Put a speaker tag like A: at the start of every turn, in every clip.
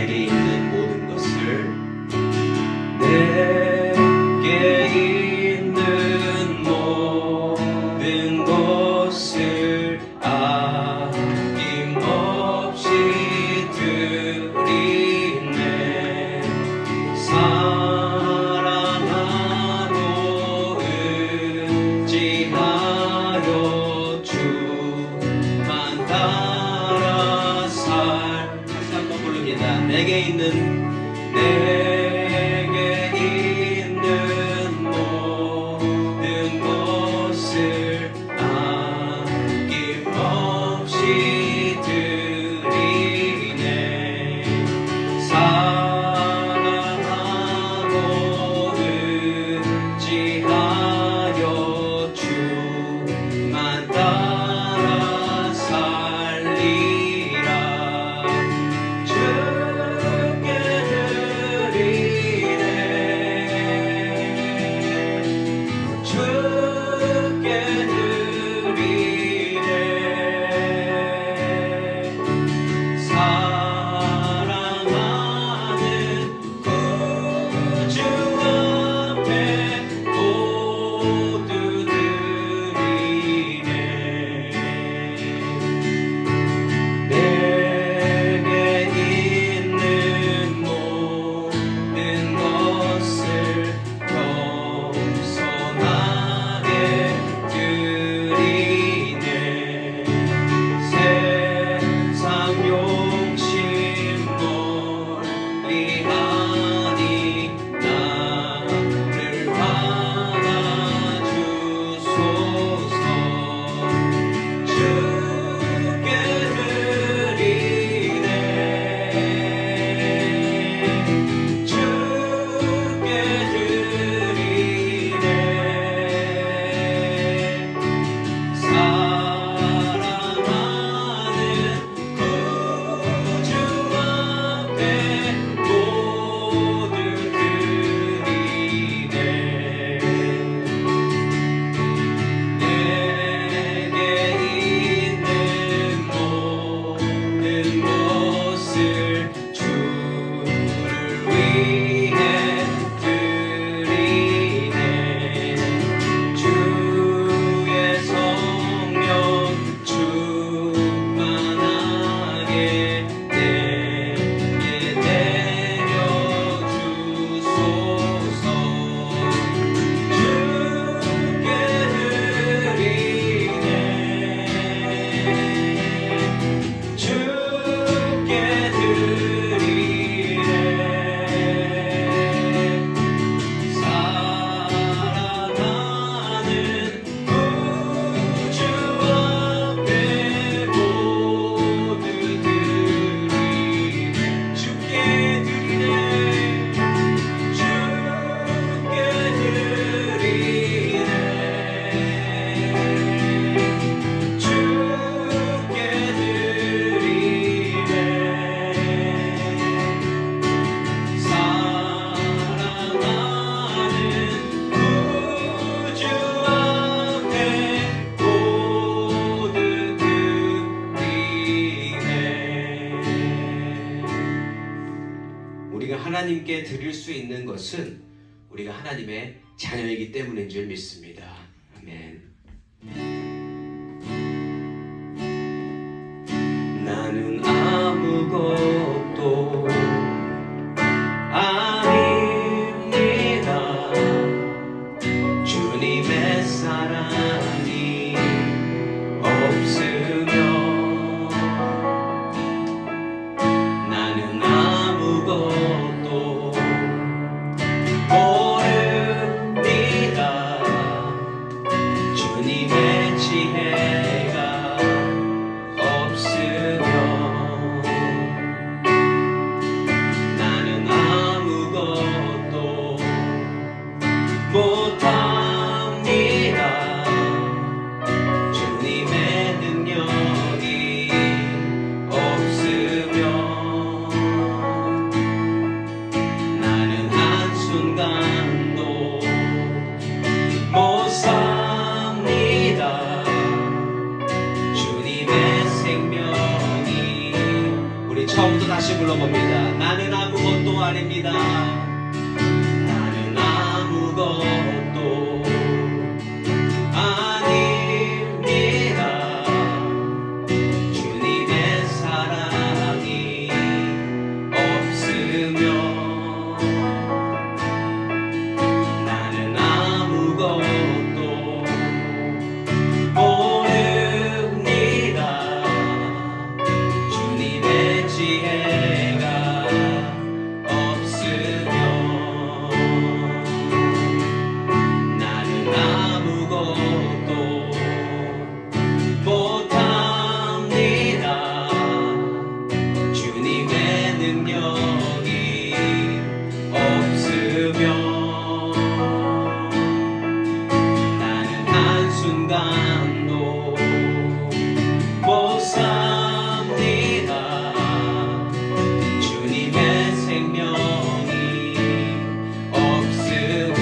A: 내게 있는 모든 것을 내게 있는 모든 것을 아낌없이 드리네. 사랑하고 의지하여 주만 따라 다시 한번 부릅니다. 내게 있는 모든 것을 아낌없이 드리네. 사랑하고 의지하여 주만 따라 살리라. 주께 드리네. 주께 드리네. 사랑하는 구주 앞에 모두 드리네. 내게 있는 모든 것을 겸손하게 드리네. 세상 용심 멀리하니 나를 받아주소서. 주께 드리네. 주께 드리네. 사랑하는 구주 앞에 모두 드리네. 내게 있는 모든 것을 주를 위해 드리네. 주의 성령 충만하게 내게 내려주소서. 주께 드리네. 주께 드리네. 사랑하는 구주 앞에 모두 드리네. 주께 드리네. 주께 드리네. 주께 드리네. 사랑하는 구주 앞에 모두 드리네. 우리가 하나님께 드릴 수 있는 것은 우리가 하나님의 자녀이기 때문인 줄 믿습니다. 아멘. 나는 아무것도 아닙니다. 주님의 사랑이 없으면 나는 아무것도 모릅니다. 주님의 지혜가 없으면 처음부터 다시 불러봅니다. 나는 아무것도 아닙니다. 나는 아무것도 아닙니다. 주님의 사랑이 없으면 나는 아무것도 모릅니다. 주님의 지혜가 없으면 나는 아무것도 못합니다. 주님의 능력이 없으면 나는 한순간도 못 삽니다. 주님의 생명이 없으면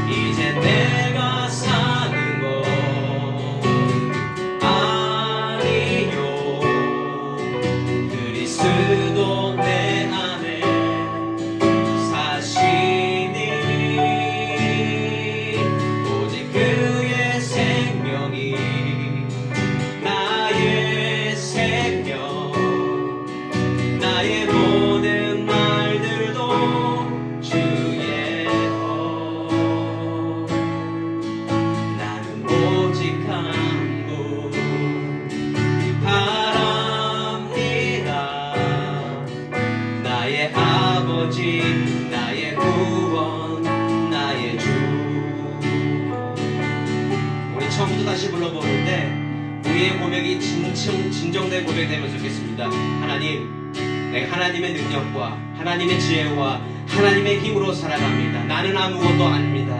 A: 이제 내가 사는 건 아니요. 그리스도 내 안에 사시니 오직 그의 생명이 나의 생명, 나의 모든 말들도 주의 것. 나는 오직 한 분 바랍니다. 나의 아버지, 나의 구원, 나의 주. 우리 처음부터 다시 불러보는데 우리의 고백이 진정된 고백이 되면 좋겠습니다. 하나님, 내가 하나님의 능력과 하나님의 지혜와 하나님의 힘으로 살아갑니다. 나는 아무것도 아닙니다.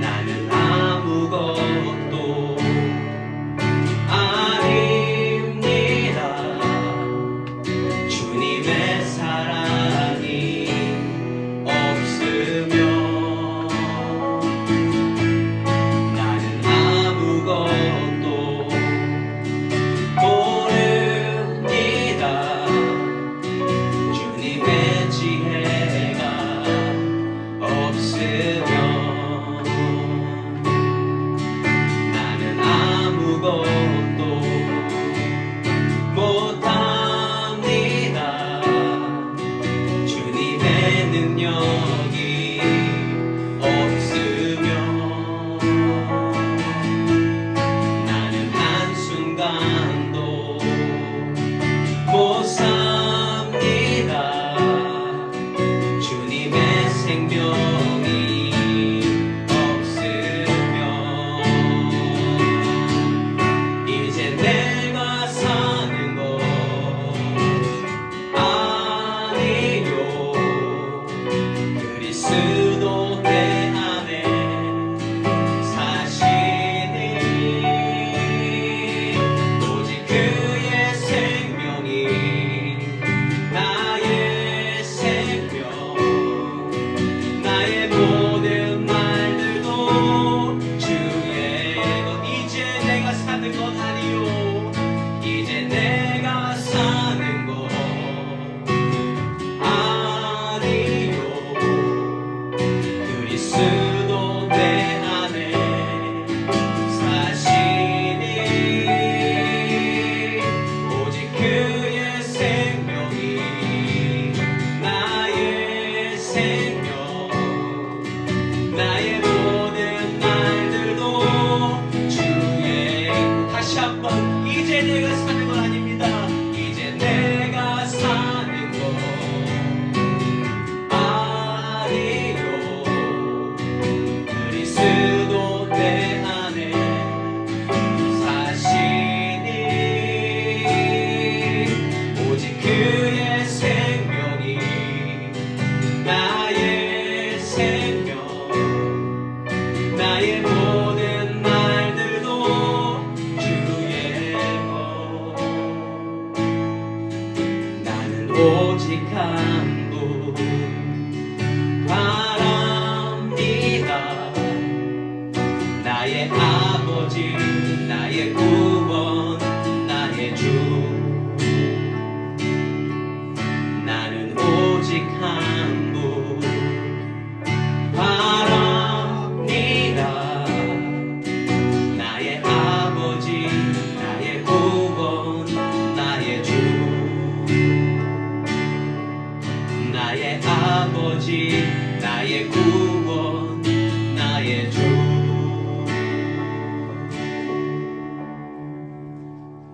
A: 나는 아무것도 아닙니다. 주님의 사랑이 없으면 나는 아무것도 모릅니다. 주님의 지혜가 없으면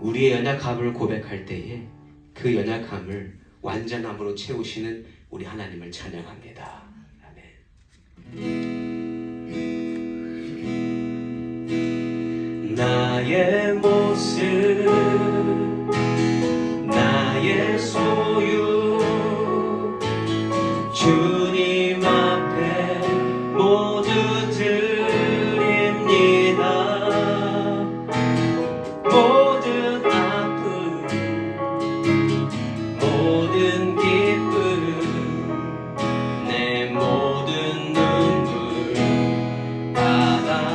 A: 우리의 연약함을 고백할 때에 그 연약함을 완전함으로 채우시는 우리 하나님을 찬양합니다. 아멘. 나의 모습, 나의 소유, 주님 앞에 모두 드립니다. 모든 아픔, 모든 기쁨, 내 모든 눈물 받아주소서.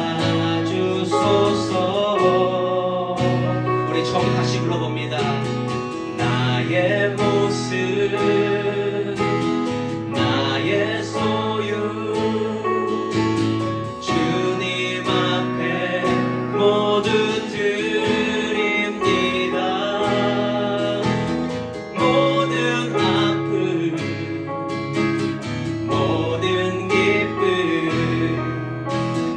A: 우리 처음 다시 불러봅니다. 나의 모습, 나의 소유, 주님 앞에 모두 드립니다. 모든 아픔, 모든 기쁨,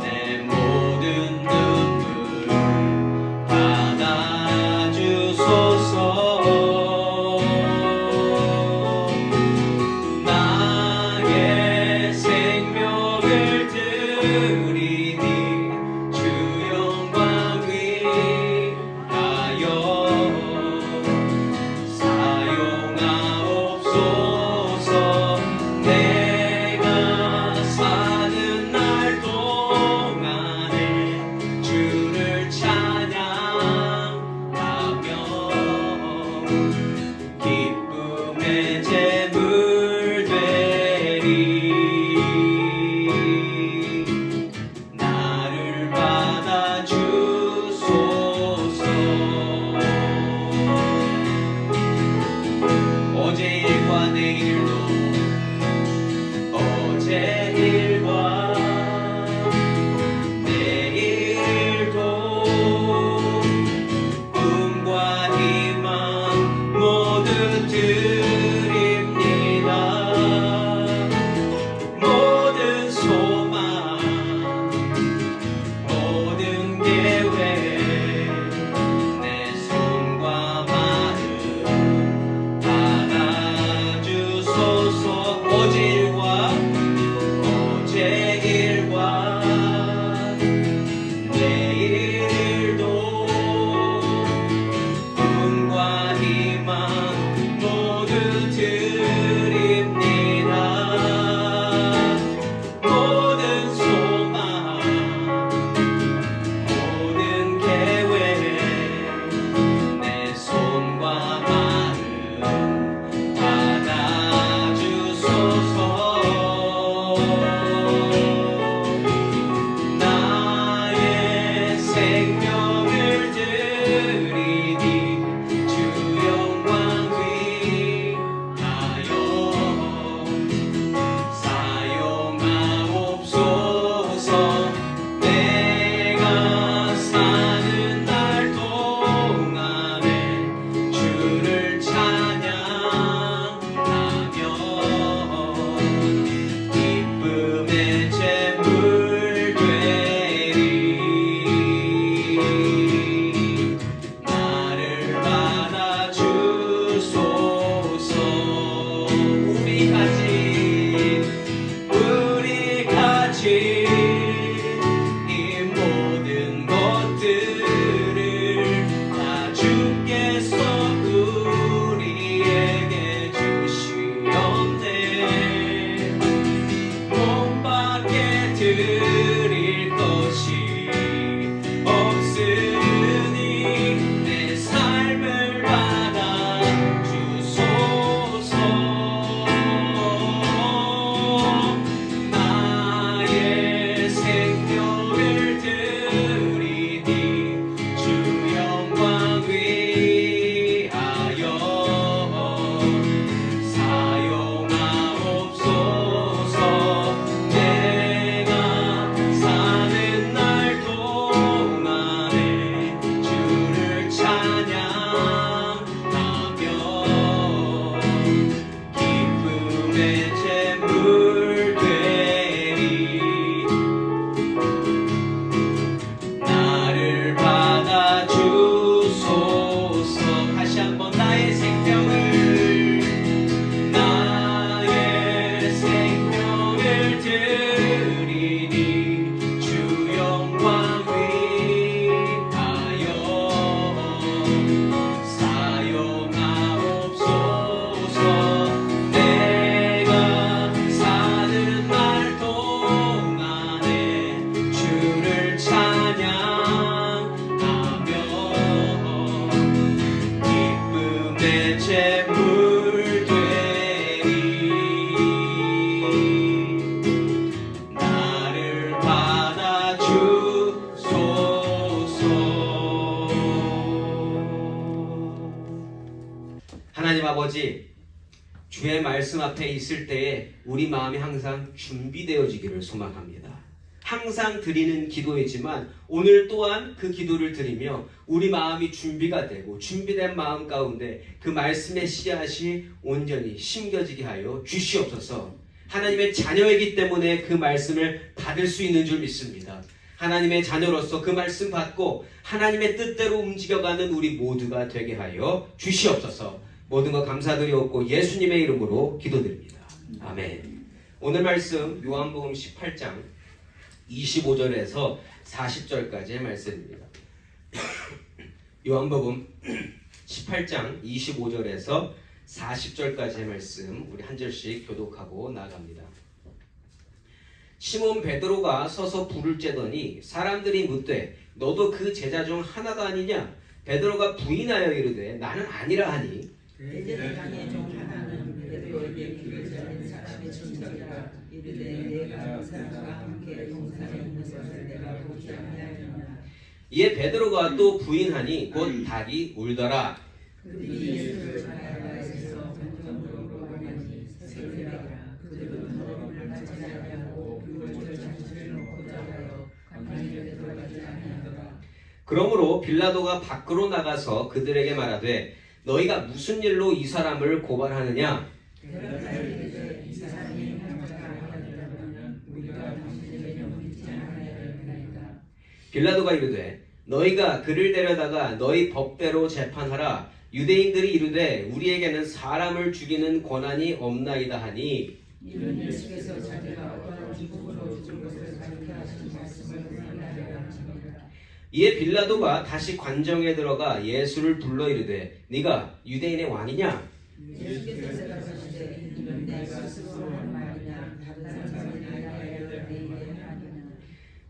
A: 내 모든 눈물 받아주소서. 아버지, 주의 말씀 앞에 있을 때에 우리 마음이 항상 준비되어지기를 소망합니다. 항상 드리는 기도이지만 오늘 또한 그 기도를 드리며 우리 마음이 준비가 되고 준비된 마음 가운데 그 말씀의 씨앗이 온전히 심겨지게 하여 주시옵소서. 하나님의 자녀이기 때문에 그 말씀을 받을 수 있는 줄 믿습니다. 하나님의 자녀로서 그 말씀 받고 하나님의 뜻대로 움직여가는 우리 모두가 되게 하여 주시옵소서. 모든 것 감사드리옵고 예수님의 이름으로 기도드립니다. 아멘. 오늘 말씀 요한복음 18장 25절에서 40절까지의 말씀입니다. 요한복음 18장 25절에서 40절까지의 말씀 우리 한 절씩 교독하고 나갑니다. 시몬 베드로가 서서 불을 쬐더니 사람들이 묻되 너도 그 제자 중 하나가 아니냐? 베드로가 부인하여 이르되 나는 아니라 하니
B: 대제사장의 중 하나는 베드로에게 길을 찾는 사람의 친척이라 이르되 내가 그 사람과 함께 동산에 있는 것을 내가 보지 아니하였느냐.
A: 이에 베드로가 또 부인하니 곧 닭이 울더라.
B: 그들이 예수를 가야바에서 관정으로 물어보니 세례라. 그들은 너를 받지 아니하고 불을 잔치를 놓고자 하여 관문에 들어가지 아니하더라.
A: 그러므로 빌라도가 밖으로 나가서 그들에게 말하되 너희가 무슨 일로 이 사람을 고발하느냐?
B: 이 사람이 행하자가 아니하더라면 우리가 당신의 명을 믿지 않아야 되나이까.
A: 빌라도가 이르되 너희가 그를 데려다가 너희 법대로 재판하라. 유대인들이 이르되 우리에게는 사람을 죽이는 권한이 없나이다 하니
B: 이는 예수께서 자기가 어떠한 기쁨으로 죽을 것을 가르쳐 하신 말씀을 생각하려 하십니다.
A: 이에 빌라도가 다시 관정에 들어가 예수를 불러 이르되 네가 유대인의 왕이냐?
B: 예수께서 대답하시되 이는 내가 스스로 하는 말이냐 다른 사람이 나에게 하느냐.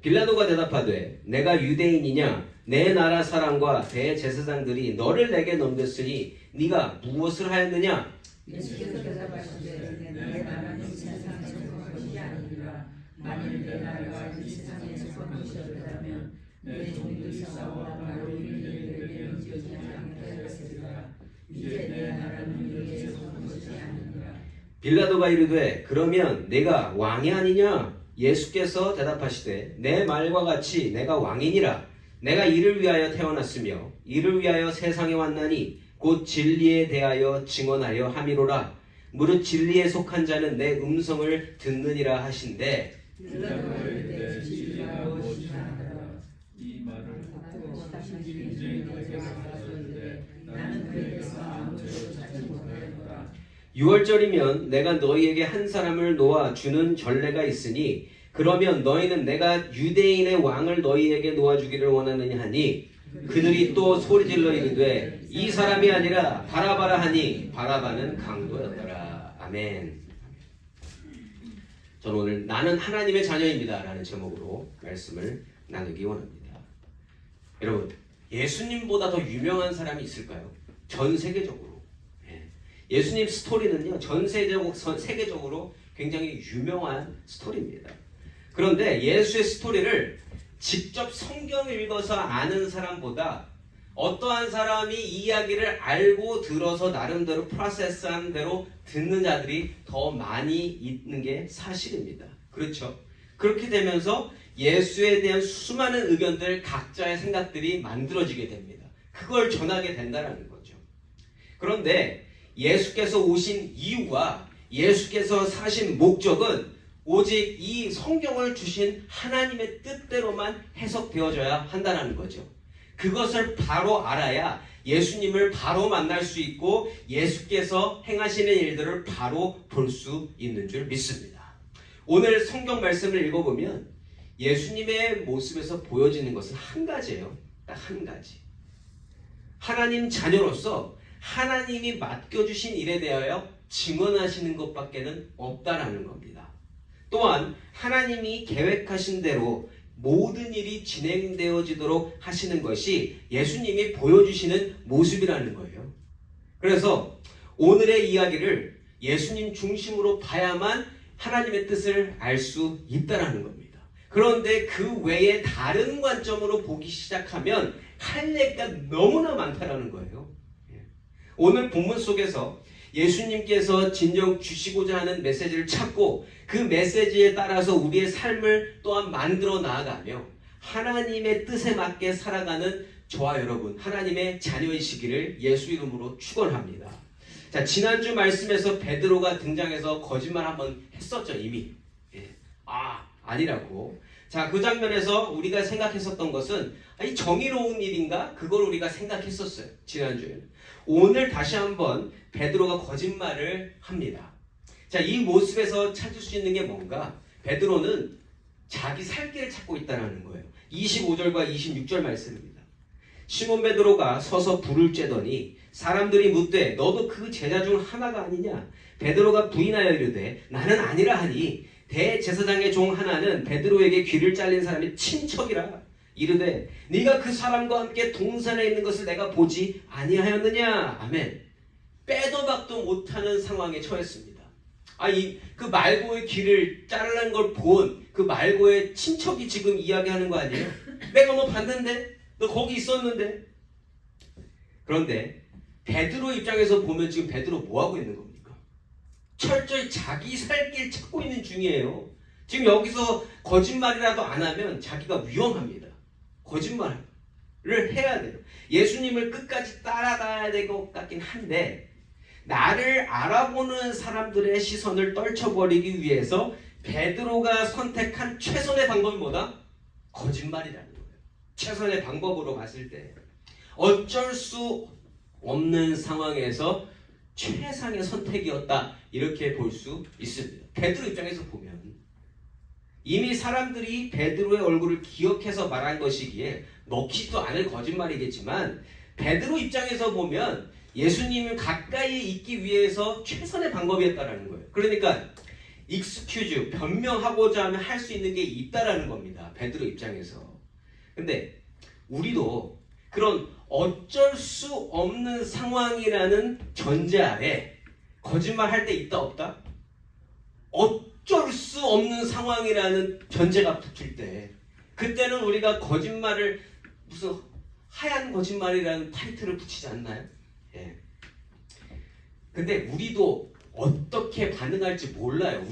A: 빌라도가 대답하되 내가 유대인이냐? 내 나라 사람과 대제사장들이 너를 내게 넘겼으니 네가 무엇을 하였느냐?
B: 예수께서 대답하시되 내 나라는 세상에 속한 것이 아니니라. 만일 내 나라가 이 세상에 속한 것이었다면 내 종들이 싸워 나로 이르되 지어지지 않게 하였으리라. 이제 내 나라는 너희에게 속한 것이 아니니라.
A: 빌라도가 이르되 그러면 내가 왕이 아니냐? 예수께서 대답하시되 내 말과 같이 내가 왕이니라. 내가 이를 위하여 태어났으며 이를 위하여 세상에 왔나니 곧 진리에 대하여 증언하여 함이로라. 무릇 진리에 속한 자는 내 음성을 듣느니라 하신대.
B: 빌라도가 이르되 진리가 무엇이냐 하더라.
C: 이 말을
B: 듣고 당신이 주님에게 와서 이르되 나는 그에게서 아무것도 찾지 못하였노라.
A: 6월절이면 내가 너희에게 한 사람을 놓아 주는 전례가 있으니 그러면 너희는 내가 유대인의 왕을 너희에게 놓아주기를 원하느냐 하니 그들이 또 소리질러 이르되 이 사람이 아니라 바라바라 하니 바라바는 강도였더라. 아멘. 저는 오늘 나는 하나님의 자녀입니다 라는 제목으로 말씀을 나누기 원합니다. 여러분, 예수님보다 더 유명한 사람이 있을까요? 전 세계적으로. 예수님 스토리는요, 세계적으로 굉장히 유명한 스토리입니다. 그런데 예수의 스토리를 직접 성경을 읽어서 아는 사람보다 어떠한 사람이 이 이야기를 알고 들어서 나름대로 프로세스한 대로 듣는 자들이 더 많이 있는 게 사실입니다. 그렇죠? 그렇게 되면서 예수에 대한 수많은 의견들, 각자의 생각들이 만들어지게 됩니다. 그걸 전하게 된다는 거죠. 그런데 예수께서 오신 이유와 예수께서 사신 목적은 오직 이 성경을 주신 하나님의 뜻대로만 해석되어져야 한다는 거죠. 그것을 바로 알아야 예수님을 바로 만날 수 있고 예수께서 행하시는 일들을 바로 볼 수 있는 줄 믿습니다. 오늘 성경 말씀을 읽어보면 예수님의 모습에서 보여지는 것은 한 가지예요. 딱 한 가지. 하나님 자녀로서 하나님이 맡겨주신 일에 대하여 증언하시는 것밖에는 없다라는 겁니다. 또한 하나님이 계획하신 대로 모든 일이 진행되어지도록 하시는 것이 예수님이 보여주시는 모습이라는 거예요. 그래서 오늘의 이야기를 예수님 중심으로 봐야만 하나님의 뜻을 알 수 있다는 겁니다. 그런데 그 외에 다른 관점으로 보기 시작하면 할 얘기가 너무나 많다는 거예요. 오늘 본문 속에서 예수님께서 진정 주시고자 하는 메시지를 찾고 그 메시지에 따라서 우리의 삶을 또한 만들어 나아가며 하나님의 뜻에 맞게 살아가는 저와 여러분, 하나님의 자녀이시기를 예수 이름으로 축원합니다. 자, 지난주 말씀에서 베드로가 등장해서 거짓말 한번 했었죠, 이미. 아니라고. 자, 그 장면에서 우리가 생각했었던 것은 이 정의로운 일인가? 그걸 우리가 생각했었어요, 지난주에는. 오늘 다시 한번 베드로가 거짓말을 합니다. 자, 이 모습에서 찾을 수 있는 게 뭔가? 베드로는 자기 살 길을 찾고 있다는 거예요. 25절과 26절 말씀입니다. 시몬 베드로가 서서 불을 쬐더니 사람들이 묻되 너도 그 제자 중 하나가 아니냐? 베드로가 부인하여 이르되 나는 아니라 하니 대제사장의 종 하나는 베드로에게 귀를 잘린 사람이 친척이라 이르되 네가 그 사람과 함께 동산에 있는 것을 내가 보지 아니하였느냐? 아멘. 빼도 박도 못하는 상황에 처했습니다. 그 말고의 귀를 자르는 걸 본 그 말고의 친척이 지금 이야기하는 거 아니에요? 내가 너 봤는데? 너 거기 있었는데? 그런데 베드로 입장에서 보면 지금 베드로 뭐 하고 있는 겁니까? 철저히 자기 살 길 찾고 있는 중이에요. 지금 여기서 거짓말이라도 안 하면 자기가 위험합니다. 거짓말을 해야 돼요. 예수님을 끝까지 따라가야 될 것 같긴 한데 나를 알아보는 사람들의 시선을 떨쳐버리기 위해서 베드로가 선택한 최선의 방법이 뭐다? 거짓말이라는 거예요. 최선의 방법으로 봤을 때 어쩔 수 없는 상황에서 최상의 선택이었다, 이렇게 볼 수 있습니다. 베드로 입장에서 보면 이미 사람들이 베드로의 얼굴을 기억해서 말한 것이기에 먹히지도 않을 거짓말이겠지만 베드로 입장에서 보면 예수님을 가까이에 있기 위해서 최선의 방법이었다라는 거예요. 그러니까 익스큐즈, 변명하고자 하면 할 수 있는 게 있다라는 겁니다. 베드로 입장에서. 근데 우리도 그런 어쩔 수 없는 상황이라는 전제 아래 거짓말 할 때 있다 없다? 어쩔 수 없는 상황이라는 전제가 붙을 때 그때는 우리가 거짓말을 무슨 하얀 거짓말이라는 타이틀을 붙이지 않나요? 예. 근데 우리도 어떻게 반응할지 몰라요.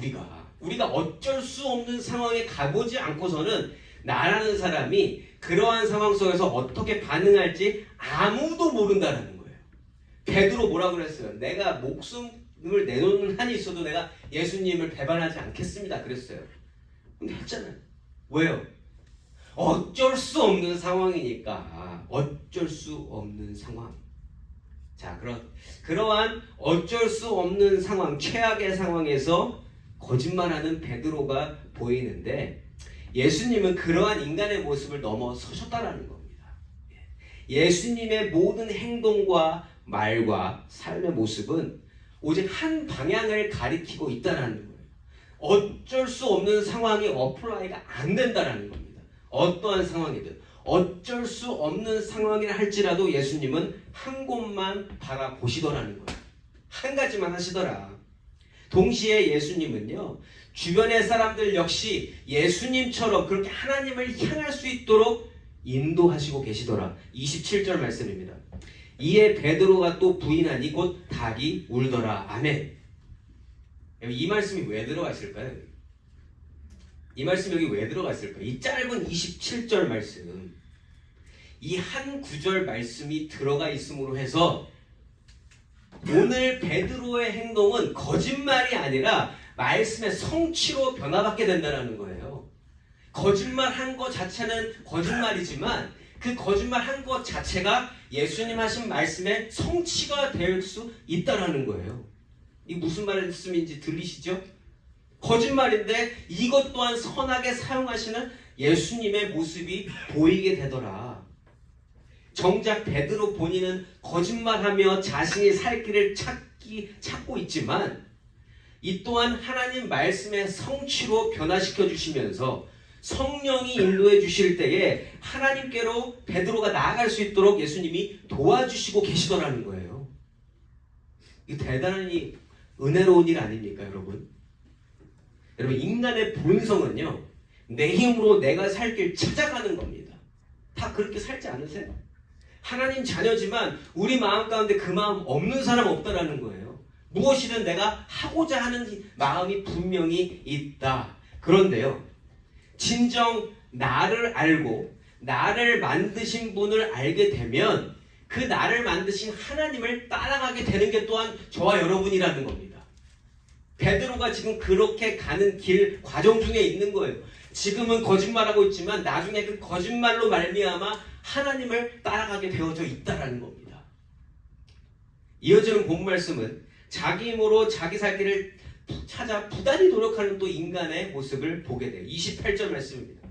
A: 우리가 어쩔 수 없는 상황에 가보지 않고서는 나라는 사람이 그러한 상황 속에서 어떻게 반응할지 아무도 모른다는 거예요. 베드로 뭐라고 그랬어요? 내가 목숨을 내놓는 한이 있어도 내가 예수님을 배반하지 않겠습니다, 그랬어요. 근데 했잖아요. 왜요? 어쩔 수 없는 상황이니까. 어쩔 수 없는 상황. 자, 그러한 어쩔 수 없는 상황, 최악의 상황에서 거짓말하는 베드로가 보이는데 예수님은 그러한 인간의 모습을 넘어서셨다라는 겁니다. 예수님의 모든 행동과 말과 삶의 모습은 오직 한 방향을 가리키고 있다는 거예요. 어쩔 수 없는 상황이 어플라이가 안 된다는 겁니다. 어떠한 상황이든 어쩔 수 없는 상황이라 할지라도 예수님은 한 곳만 바라보시더라는 거예요. 한 가지만 하시더라. 동시에 예수님은요, 주변의 사람들 역시 예수님처럼 그렇게 하나님을 향할 수 있도록 인도하시고 계시더라. 27절 말씀입니다. 이에 베드로가 또 부인하니 곧 닭이 울더라. 아멘. 이 말씀이 왜 들어가 있을까요? 이 말씀 여기 왜 들어가 있을까요? 이 짧은 27절 말씀, 이 한 구절 말씀이 들어가 있음으로 해서 오늘 베드로의 행동은 거짓말이 아니라 말씀의 성취로 변화받게 된다는 거예요. 거짓말한 것 자체는 거짓말이지만 그 거짓말한 것 자체가 예수님 하신 말씀의 성취가 될 수 있다는 거예요. 이 무슨 말씀인지 들리시죠? 거짓말인데 이것 또한 선하게 사용하시는 예수님의 모습이 보이게 되더라. 정작 베드로 본인은 거짓말하며 자신이 살 길을 찾고 있지만 이 또한 하나님 말씀의 성취로 변화시켜 주시면서 성령이 인도해 주실 때에 하나님께로 베드로가 나아갈 수 있도록 예수님이 도와주시고 계시더라는 거예요. 이 대단히 은혜로운 일 아닙니까, 여러분? 여러분, 인간의 본성은요, 내 힘으로 내가 살 길 찾아가는 겁니다. 다 그렇게 살지 않으세요? 하나님 자녀지만 우리 마음 가운데 그 마음 없는 사람 없다라는 거예요. 무엇이든 내가 하고자 하는 마음이 분명히 있다. 그런데요, 진정 나를 알고 나를 만드신 분을 알게 되면 그 나를 만드신 하나님을 따라가게 되는 게 또한 저와 여러분이라는 겁니다. 베드로가 지금 그렇게 가는 길 과정 중에 있는 거예요. 지금은 거짓말하고 있지만 나중에 그 거짓말로 말미암아 하나님을 따라가게 되어져 있다라는 겁니다. 이어지는 본 말씀은 자기 힘으로 자기 살 길을 찾아 부단히 노력하는 또 인간의 모습을 보게 돼요. 28절 말씀입니다.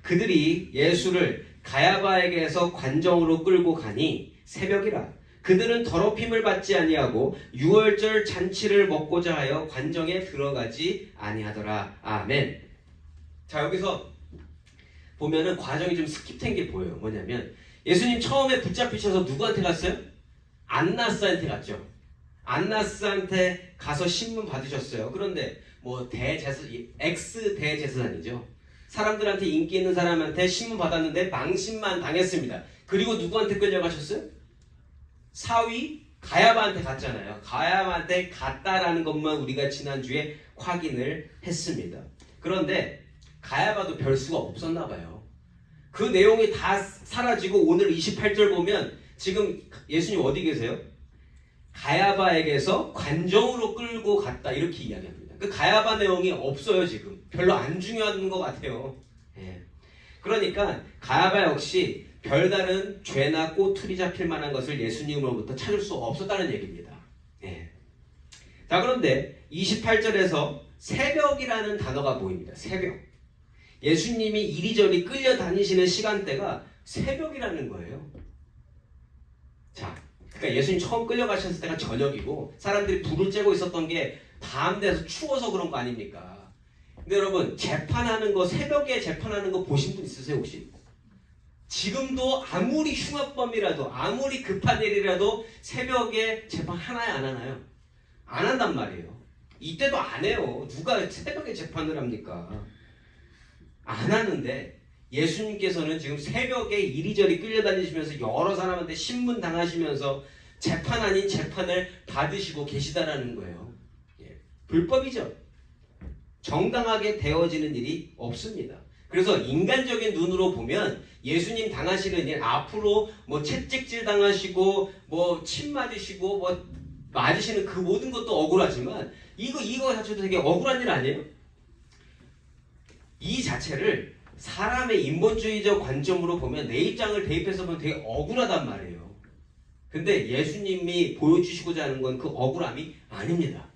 A: 그들이 예수를 가야바에게서 관정으로 끌고 가니 새벽이라. 그들은 더럽힘을 받지 아니하고 유월절 잔치를 먹고자 하여 관정에 들어가지 아니하더라. 아멘. 자, 여기서 보면은 과정이 좀 스킵된 게 보여요. 뭐냐면 예수님 처음에 붙잡히셔서 누구한테 갔어요? 안나스한테 갔죠. 안나스한테 가서 신문 받으셨어요. 그런데 뭐 엑스 대제사장이죠. 사람들한테 인기 있는 사람한테 신문 받았는데 망신만 당했습니다. 그리고 누구한테 끌려가셨어요? 사위 가야바한테 갔잖아요. 가야바한테 갔다라는 것만 우리가 지난주에 확인을 했습니다. 그런데 가야바도 별 수가 없었나 봐요. 그 내용이 다 사라지고 오늘 28절 보면 지금 예수님 어디 계세요? 가야바에게서 관정으로 끌고 갔다 이렇게 이야기합니다. 그 가야바 내용이 없어요. 지금 별로 안 중요한 것 같아요. 예. 그러니까 가야바 역시 별다른 죄나 꼬투리 잡힐 만한 것을 예수님으로부터 찾을 수 없었다는 얘기입니다. 예. 자, 그런데 28절에서 새벽이라는 단어가 보입니다. 새벽. 예수님이 이리저리 끌려다니시는 시간대가 새벽이라는 거예요. 자, 그러니까 예수님 처음 끌려가셨을 때가 저녁이고 사람들이 불을 쬐고 있었던 게 밤 돼서 추워서 그런 거 아닙니까? 근데 여러분, 재판하는 거, 새벽에 재판하는 거 보신 분 있으세요 혹시? 지금도 아무리 흉악범이라도 아무리 급한 일이라도 새벽에 재판 하나야 안 하나요? 안 한단 말이에요. 이때도 안 해요. 누가 새벽에 재판을 합니까? 안 하는데 예수님께서는 지금 새벽에 이리저리 끌려다니시면서 여러 사람한테 신문 당하시면서 재판 아닌 재판을 받으시고 계시다라는 거예요. 예. 불법이죠. 정당하게 되어지는 일이 없습니다. 그래서 인간적인 눈으로 보면 예수님 당하시는 일, 앞으로 뭐 채찍질 당하시고 뭐 침 맞으시고 뭐 맞으시는 그 모든 것도 억울하지만 이거 자체도 되게 억울한 일 아니에요? 이 자체를 사람의 인본주의적 관점으로 보면 내 입장을 대입해서 보면 되게 억울하단 말이에요. 근데 예수님이 보여주시고자 하는 건 그 억울함이 아닙니다.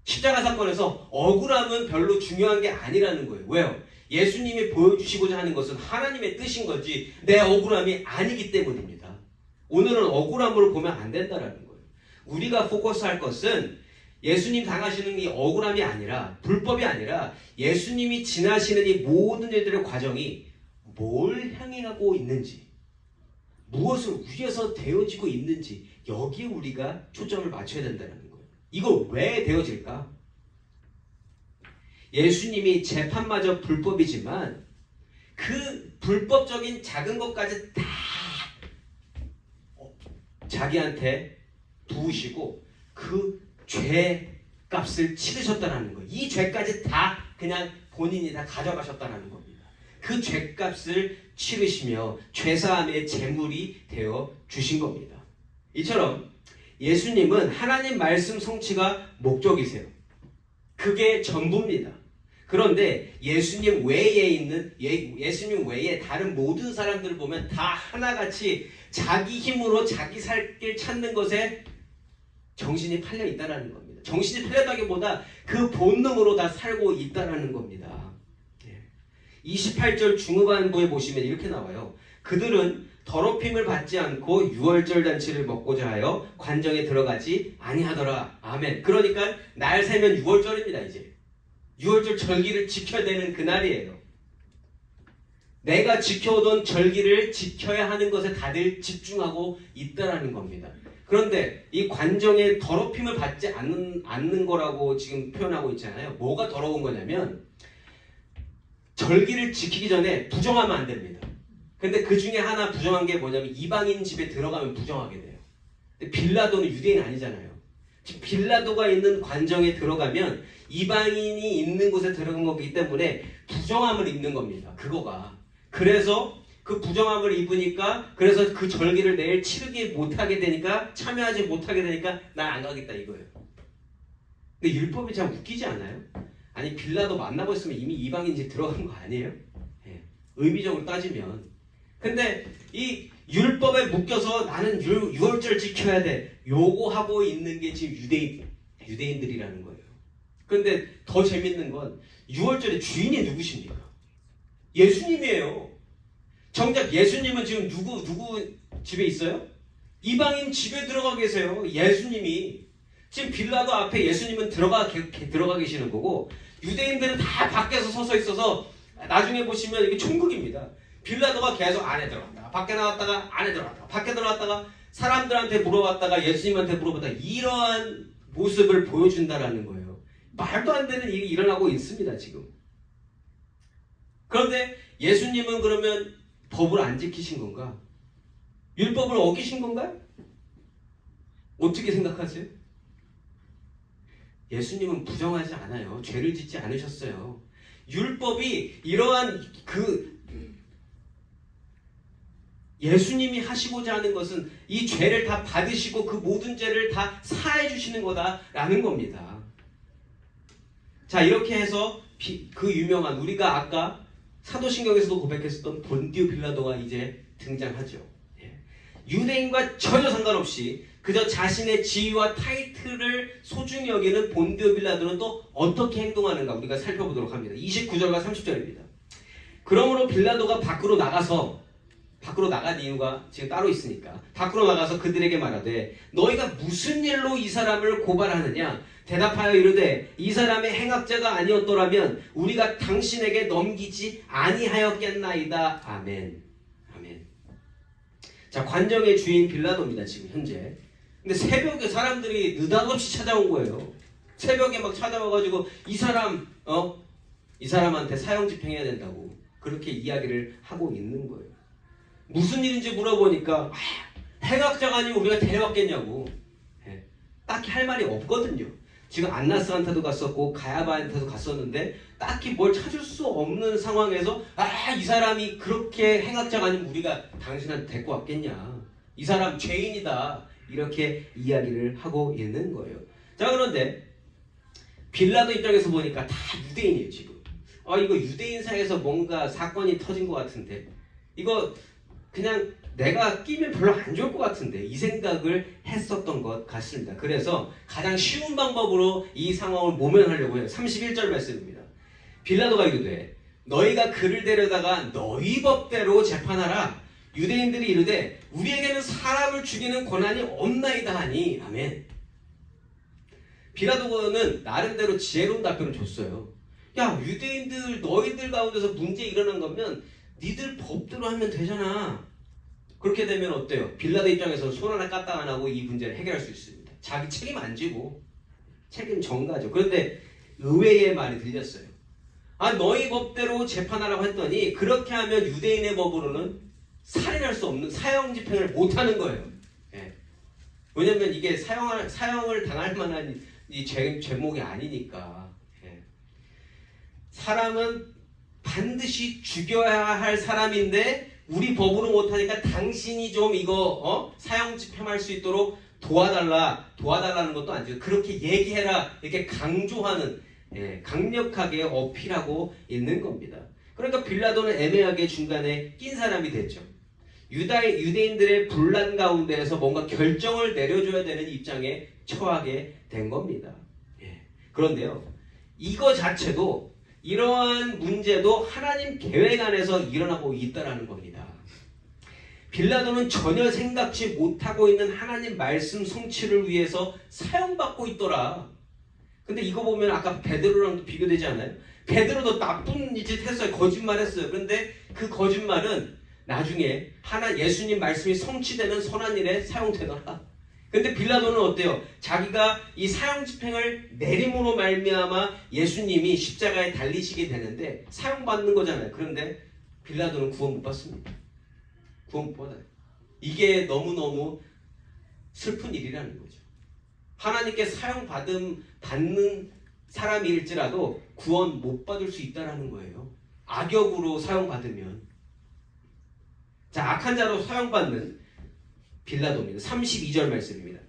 A: 십자가 사건에서 억울함은 별로 중요한 게 아니라는 거예요. 왜요? 예수님이 보여주시고자 하는 것은 하나님의 뜻인 거지 내 억울함이 아니기 때문입니다. 오늘은 억울함으로 보면 안 된다는 거예요. 우리가 포커스할 것은 예수님 당하시는 이 억울함이 아니라 불법이 아니라 예수님이 지나시는 이 모든 일들의 과정이 뭘 향해 가고 있는지 무엇을 위해서 되어지고 있는지 여기에 우리가 초점을 맞춰야 된다는 거예요. 이거 왜 되어질까? 예수님이 재판마저 불법이지만 그 불법적인 작은 것까지 다 자기한테 부으시고 그 죄값을 치르셨다는 거예요. 이 죄까지 다 그냥 본인이 다 가져가셨다는 겁니다. 그 죄값을 치르시며 죄사함의 제물이 되어 주신 겁니다. 이처럼 예수님은 하나님 말씀 성취가 목적이세요. 그게 전부입니다. 그런데 예수님 외에 다른 모든 사람들을 보면 다 하나같이 자기 힘으로 자기 살 길 찾는 것에 정신이 팔려 있다라는 겁니다. 정신이 팔렸다기보다 그 본능으로 다 살고 있다라는 겁니다. 28절 중후반부에 보시면 이렇게 나와요. 그들은 더럽힘을 받지 않고 유월절 잔치를 먹고자 하여 관정에 들어가지 아니하더라. 아멘. 그러니까 날 세면 유월절입니다. 이제 유월절 절기를 지켜야 되는 그날이에요. 내가 지켜오던 절기를 지켜야 하는 것에 다들 집중하고 있다라는 겁니다. 그런데 이 관정에 더럽힘을 받지 않는 거라고 지금 표현하고 있잖아요. 뭐가 더러운 거냐면 절기를 지키기 전에 부정하면 안 됩니다. 근데 그 중에 하나 부정한 게 뭐냐면 이방인 집에 들어가면 부정하게 돼요. 근데 빌라도는 유대인 아니잖아요. 지금 빌라도가 있는 관정에 들어가면 이방인이 있는 곳에 들어간 거기 때문에 부정함을 입는 겁니다. 그거가. 그래서 그 부정함을 입으니까 그래서 그 절기를 내일 치르지 못하게 되니까 참여하지 못하게 되니까 난 안 가겠다 이거예요. 근데 율법이 참 웃기지 않아요? 아니 빌라도 만나고 있으면 이미 이방인 집 들어간 거 아니에요? 예. 의미적으로 따지면. 근데 이 율법에 묶여서 나는 유월절 지켜야 돼. 요거 하고 있는 게 지금 유대인들이라는 거예요. 그런데 더 재밌는 건 유월절의 주인이 누구십니까? 예수님이에요. 정작 예수님은 지금 누구 집에 있어요? 이방인 집에 들어가 계세요. 예수님이. 지금 빌라도 앞에 예수님은 들어가 계시는 거고 유대인들은 다 밖에서 서서 있어서 나중에 보시면 이게 총극입니다. 빌라도가 계속 안에 들어갔다가 밖에 나왔다가 안에 들어갔다가 밖에 들어갔다가 사람들한테 물어봤다가 예수님한테 물어봤다가 이러한 모습을 보여준다라는 거예요. 말도 안 되는 일이 일어나고 있습니다 지금. 그런데 예수님은 그러면 법을 안 지키신 건가? 율법을 어기신 건가요? 어떻게 생각하세요? 예수님은 부정하지 않아요. 죄를 짓지 않으셨어요. 율법이 이러한 예수님이 하시고자 하는 것은 이 죄를 다 받으시고 그 모든 죄를 다 사해 주시는 거다라는 겁니다. 자, 이렇게 해서 그 유명한 우리가 아까 사도신경에서도 고백했었던 본디오 빌라도가 이제 등장하죠. 예. 유대인과 전혀 상관없이 그저 자신의 지위와 타이틀을 소중히 여기는 본디오 빌라도는 또 어떻게 행동하는가 우리가 살펴보도록 합니다. 29절과 30절입니다. 그러므로 빌라도가 밖으로 나간 이유가 지금 따로 있으니까 밖으로 나가서 그들에게 말하되 너희가 무슨 일로 이 사람을 고발하느냐 대답하여 이르되 이 사람의 행악자가 아니었더라면 우리가 당신에게 넘기지 아니하였겠나이다. 아멘. 아멘. 자, 관정의 주인 빌라도입니다 지금 현재. 근데 새벽에 사람들이 느닷없이 찾아온 거예요. 새벽에 막 찾아와가지고 이 사람한테 사형 집행해야 된다고 그렇게 이야기를 하고 있는 거예요. 무슨 일인지 물어보니까 행악자가 아니고 우리가 데려왔겠냐고. 예. 딱히 할 말이 없거든요. 지금 안나스한테도 갔었고 가야바한테도 갔었는데 딱히 뭘 찾을 수 없는 상황에서 이 사람이 그렇게 행악자가 아니면 우리가 당신한테 데리고 왔겠냐. 이 사람 죄인이다. 이렇게 이야기를 하고 있는 거예요. 자, 그런데 빌라도 입장에서 보니까 다 유대인이에요 지금. 이거 유대인 사이에서 뭔가 사건이 터진 것 같은데 이거 그냥 내가 끼면 별로 안 좋을 것 같은데 이 생각을 했었던 것 같습니다. 그래서 가장 쉬운 방법으로 이 상황을 모면하려고 해요. 31절 말씀입니다. 빌라도가 이르되 너희가 그를 데려다가 너희 법대로 재판하라. 유대인들이 이르되 우리에게는 사람을 죽이는 권한이 없나이다 하니. 아멘. 빌라도는 나름대로 지혜로운 답변을 줬어요. 야, 유대인들 너희들 가운데서 문제 일어난 거면 니들 법대로 하면 되잖아. 그렇게 되면 어때요? 빌라도 입장에서는 손 하나 까딱 안 하고 이 문제를 해결할 수 있습니다. 자기 책임 안 지고 책임 전가죠. 그런데 의외의 말이 들렸어요. 너희 법대로 재판하라고 했더니 그렇게 하면 유대인의 법으로는 살인할 수 없는 사형 집행을 못하는 거예요. 예. 왜냐면 이게 사형을 당할 만한 이 죄목이 아니니까. 예. 사람은 반드시 죽여야 할 사람인데 우리 법으로 못하니까 당신이 좀 이거 사형 집행할 수 있도록 도와달라는 것도 아니죠. 그렇게 얘기해라 이렇게 강조하는 강력하게 어필하고 있는 겁니다. 그러니까 빌라도는 애매하게 중간에 낀 사람이 됐죠. 유대인들의 분란 가운데에서 뭔가 결정을 내려줘야 되는 입장에 처하게 된 겁니다. 그런데요, 이거 자체도 이러한 문제도 하나님 계획 안에서 일어나고 있다는 겁니다. 빌라도는 전혀 생각지 못하고 있는 하나님 말씀 성취를 위해서 사용받고 있더라. 근데 이거 보면 아까 베드로랑도 비교되지 않아요? 베드로도 나쁜 짓 했어요. 거짓말했어요. 그런데 그 거짓말은 나중에 예수님 말씀이 성취되는 선한 일에 사용되더라. 근데 빌라도는 어때요? 자기가 이 사형 집행을 내림으로 말미암아 예수님이 십자가에 달리시게 되는데 사용받는 거잖아요. 그런데 빌라도는 구원 못 받습니다. 구원 못 받아요. 이게 너무너무 슬픈 일이라는 거죠. 하나님께 받는 사람일지라도 구원 못 받을 수 있다라는 거예요. 악역으로 사용받으면. 자, 악한 자로 사용받는 빌라도입니다. 32절 말씀입니다.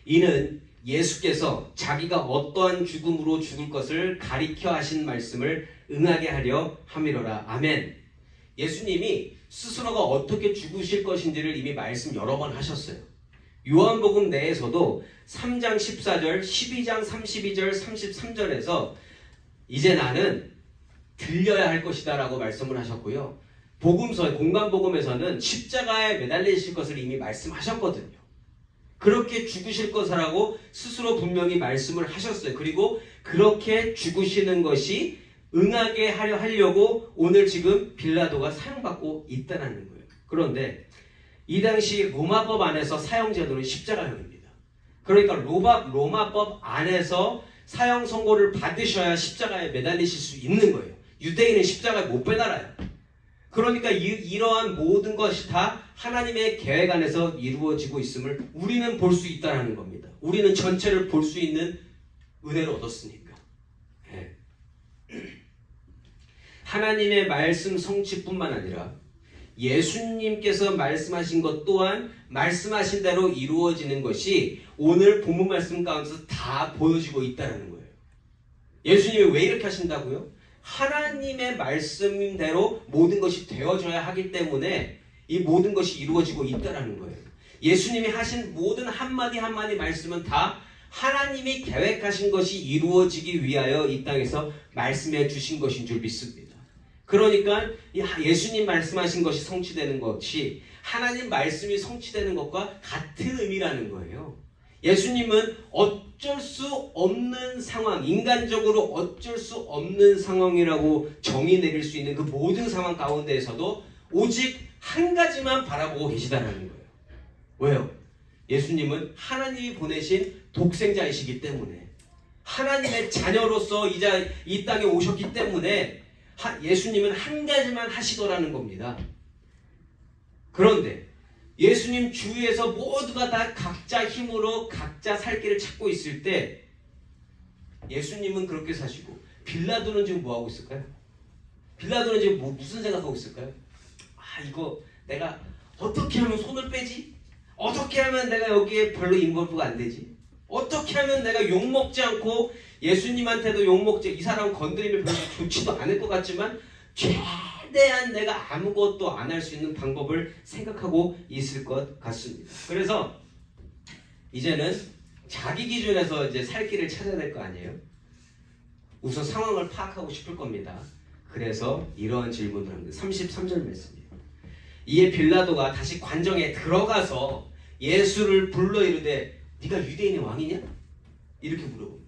A: 이는 예수께서 자기가 어떠한 죽음으로 죽을 것을 가리켜 하신 말씀을 응하게 하려 함이로라. 아멘. 예수님이 스스로가 어떻게 죽으실 것인지를 이미 말씀 여러 번 하셨어요. 요한복음 내에서도 3장 14절, 12장 32절, 33절에서 이제 나는 들려야 할 것이다 라고 말씀을 하셨고요. 공관복음에서는 십자가에 매달리실 것을 이미 말씀하셨거든요. 그렇게 죽으실 것이라고 스스로 분명히 말씀을 하셨어요. 그리고 그렇게 죽으시는 것이 응하게 하려고 오늘 지금 빌라도가 사용받고 있다는 거예요. 그런데 이 당시 로마법 안에서 사형 제도는 십자가형입니다. 그러니까 로마법 안에서 사형 선고를 받으셔야 십자가에 매달리실 수 있는 거예요. 유대인은 십자가에 못 매달아요. 그러니까 이러한 모든 것이 다 하나님의 계획 안에서 이루어지고 있음을 우리는 볼 수 있다는 겁니다. 우리는 전체를 볼 수 있는 은혜를 얻었으니까. 네. 하나님의 말씀 성취뿐만 아니라 예수님께서 말씀하신 것 또한 말씀하신 대로 이루어지는 것이 오늘 본문 말씀 가운데서 다 보여지고 있다는 거예요. 예수님이 왜 이렇게 하신다고요? 하나님의 말씀대로 모든 것이 되어져야 하기 때문에 이 모든 것이 이루어지고 있다는 거예요. 예수님이 하신 모든 한마디 한마디 말씀은 다 하나님이 계획하신 것이 이루어지기 위하여 이 땅에서 말씀해 주신 것인 줄 믿습니다. 그러니까 예수님 말씀하신 것이 성취되는 것이 하나님 말씀이 성취되는 것과 같은 의미라는 거예요. 예수님은 어쩔 수 없는 상황, 인간적으로 어쩔 수 없는 상황이라고 정의 내릴 수 있는 그 모든 상황 가운데에서도 오직 한 가지만 바라보고 계시다는 거예요. 왜요? 예수님은 하나님이 보내신 독생자이시기 때문에, 하나님의 자녀로서 이제 이 땅에 오셨기 때문에 예수님은 한 가지만 하시더라는 겁니다. 그런데 예수님 주위에서 모두가 다 각자 힘으로 각자 살 길을 찾고 있을 때 예수님은 그렇게 사시고 빌라도는 지금 뭐 하고 있을까요? 빌라도는 지금 무슨 생각하고 있을까요? 이거 내가 어떻게 하면 손을 빼지? 어떻게 하면 내가 여기에 별로 인볼브가 안 되지? 어떻게 하면 내가 욕먹지 않고 예수님한테도 욕먹지, 이 사람 건드리면 별로 좋지도 않을 것 같지만 최대한 내가 아무것도 안 할 수 있는 방법을 생각하고 있을 것 같습니다. 그래서 이제는 자기 기준에서 이제 살 길을 찾아야 될 거 아니에요? 우선 상황을 파악하고 싶을 겁니다. 그래서 이러한 질문을 합니다. 33절 말씀이에요. 이에 빌라도가 다시 관정에 들어가서 예수를 불러 이르되 네가 유대인의 왕이냐? 이렇게 물어봅니다.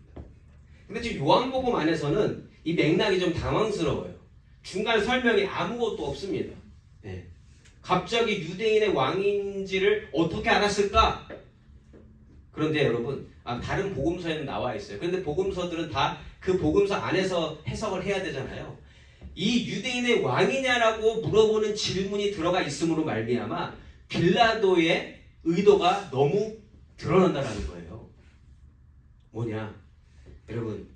A: 근데 지금 요한복음 안에서는 이 맥락이 좀 당황스러워요. 중간 설명이 아무것도 없습니다. 네. 갑자기 유대인의 왕인지를 어떻게 알았을까? 그런데 여러분, 다른 복음서에는 나와 있어요. 그런데 복음서들은 다 그 복음서 안에서 해석을 해야 되잖아요. 이 유대인의 왕이냐라고 물어보는 질문이 들어가 있음으로 말미암아 빌라도의 의도가 너무 드러난다는 거예요. 뭐냐? 여러분,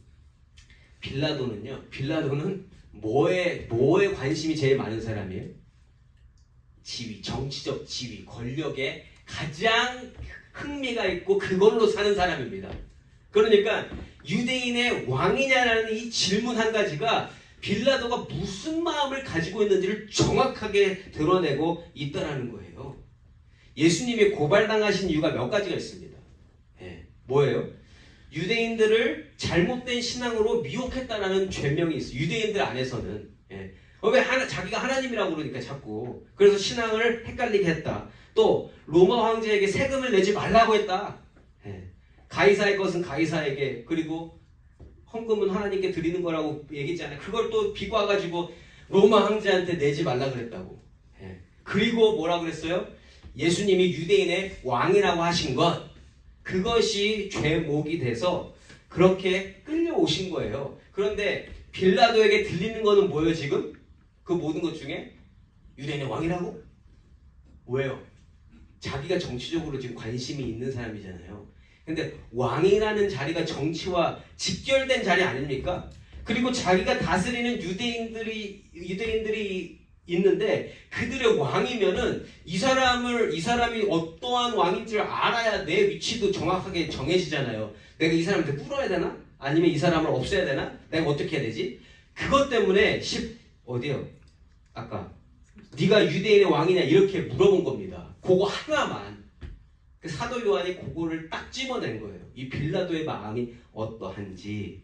A: 빌라도는 뭐에 관심이 제일 많은 사람이에요? 지위, 정치적 지위, 권력에 가장 흥미가 있고 그걸로 사는 사람입니다. 그러니까 유대인의 왕이냐라는 이 질문 한 가지가 빌라도가 무슨 마음을 가지고 있는지를 정확하게 드러내고 있다는 거예요. 예수님이 고발당하신 이유가 몇 가지가 있습니다. 네, 뭐예요? 유대인들을 잘못된 신앙으로 미혹했다라는 죄명이 있어요. 유대인들 안에서는. 예. 왜 자기가 하나님이라고 그러니까 자꾸. 그래서 신앙을 헷갈리게 했다. 또 로마 황제에게 세금을 내지 말라고 했다. 예. 가이사의 것은 가이사에게, 그리고 헌금은 하나님께 드리는 거라고 얘기했잖아요. 그걸 또 비꼬아가지고 로마 황제한테 내지 말라 그랬다고. 예. 그리고 뭐라 그랬어요? 예수님이 유대인의 왕이라고 하신 것, 그것이 죄목이 돼서 그렇게 끌려오신 거예요. 그런데 빌라도에게 들리는 거는 뭐예요 지금? 그 모든 것 중에 유대인의 왕이라고? 왜요? 자기가 정치적으로 지금 관심이 있는 사람이잖아요. 근데 왕이라는 자리가 정치와 직결된 자리 아닙니까? 그리고 자기가 다스리는 유대인들이 있는데 그들의 왕이면은 이 사람이 어떠한 왕인지를 알아야 내 위치도 정확하게 정해지잖아요. 내가 이 사람한테 꿇어야 되나? 아니면 이 사람을 없애야 되나? 내가 어떻게 해야 되지? 그것 때문에 어디요? 아까 네가 유대인의 왕이냐 이렇게 물어본 겁니다. 그거 하나만. 그 사도 요한이 그거를 딱 집어낸 거예요. 이 빌라도의 마음이 어떠한지.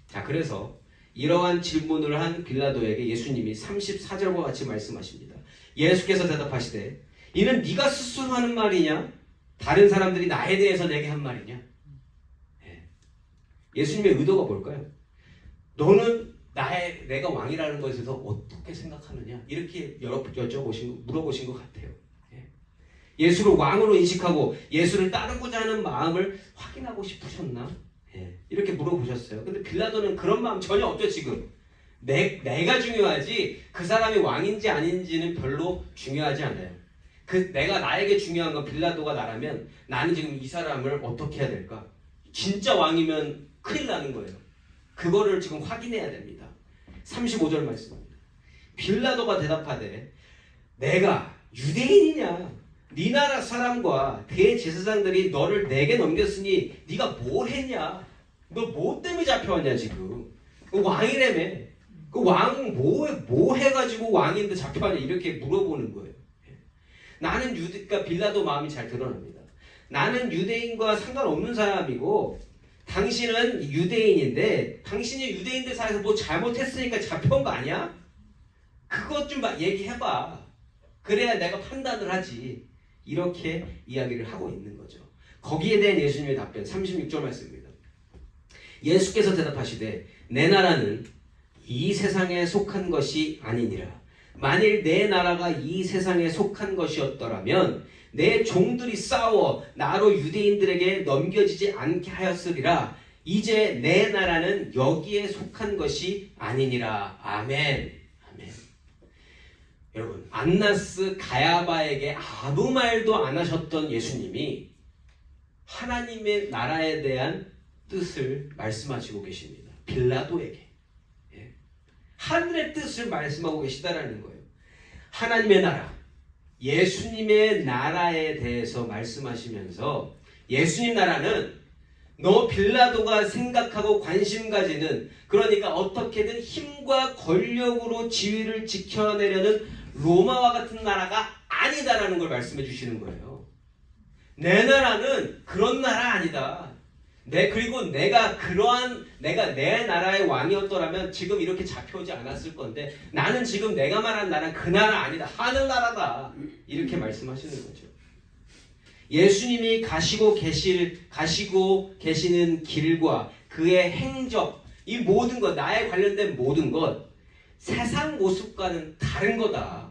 A: 자, 그래서 이러한 질문을 한 빌라도에게 예수님이 34절과 같이 말씀하십니다. 예수께서 대답하시되 이는 네가 스스로 하는 말이냐? 다른 사람들이 나에 대해서 내게 한 말이냐? 예수님의 의도가 뭘까요? 너는 내가 왕이라는 것에 대해서 어떻게 생각하느냐? 이렇게 물어보신 것 같아요. 예수를 왕으로 인식하고 예수를 따르고자 하는 마음을 확인하고 싶으셨나? 이렇게 물어보셨어요. 근데 빌라도는 그런 마음 전혀 없죠, 지금. 내가 중요하지 그 사람이 왕인지 아닌지는 별로 중요하지 않아요. 나에게 중요한 건 빌라도가 나라면 나는 지금 이 사람을 어떻게 해야 될까? 진짜 왕이면 큰일 나는 거예요. 그거를 지금 확인해야 됩니다. 35절 말씀입니다. 빌라도가 대답하되 내가 유대인이냐? 네 나라 사람과 대제사장들이 너를 내게 넘겼으니 네가 뭘 했냐? 너 뭐 때문에 잡혀왔냐 지금? 그 왕이라며. 그 왕 뭐 해가지고 왕인데 잡혀왔냐 이렇게 물어보는 거예요. 나는 그러니까 빌라도 마음이 잘 드러납니다. 나는 유대인과 상관없는 사람이고 당신은 유대인인데 당신이 유대인들 사이에서 뭐 잘못했으니까 잡혀온 거 아니야? 그것 좀 얘기해봐. 그래야 내가 판단을 하지. 이렇게 이야기를 하고 있는 거죠. 거기에 대한 예수님의 답변 36절 말씀입니다. 예수께서 대답하시되 내 나라는 이 세상에 속한 것이 아니니라. 만일 내 나라가 이 세상에 속한 것이었더라면 내 종들이 싸워 나로 유대인들에게 넘겨지지 않게 하였으리라. 이제 내 나라는 여기에 속한 것이 아니니라. 아멘. 아멘. 여러분, 안나스 가야바에게 아무 말도 안 하셨던 예수님이 하나님의 나라에 대한 뜻을 말씀하시고 계십니다. 빌라도에게. 하늘의 뜻을 말씀하고 계시다라는 거예요. 하나님의 나라, 예수님의 나라에 대해서 말씀하시면서 예수님 나라는 너 빌라도가 생각하고 관심 가지는, 그러니까 어떻게든 힘과 권력으로 지위를 지켜내려는 로마와 같은 나라가 아니다라는 걸 말씀해 주시는 거예요. 내 나라는 그런 나라 아니다. 그리고 내가 내 나라의 왕이었더라면 지금 이렇게 잡혀오지 않았을 건데 나는 지금 내가 말한 나라는 그 나라 아니다. 하늘나라다. 이렇게 말씀하시는 거죠. 예수님이 가시고 계시는 길과 그의 행적, 이 모든 것, 나에 관련된 모든 것, 세상 모습과는 다른 거다.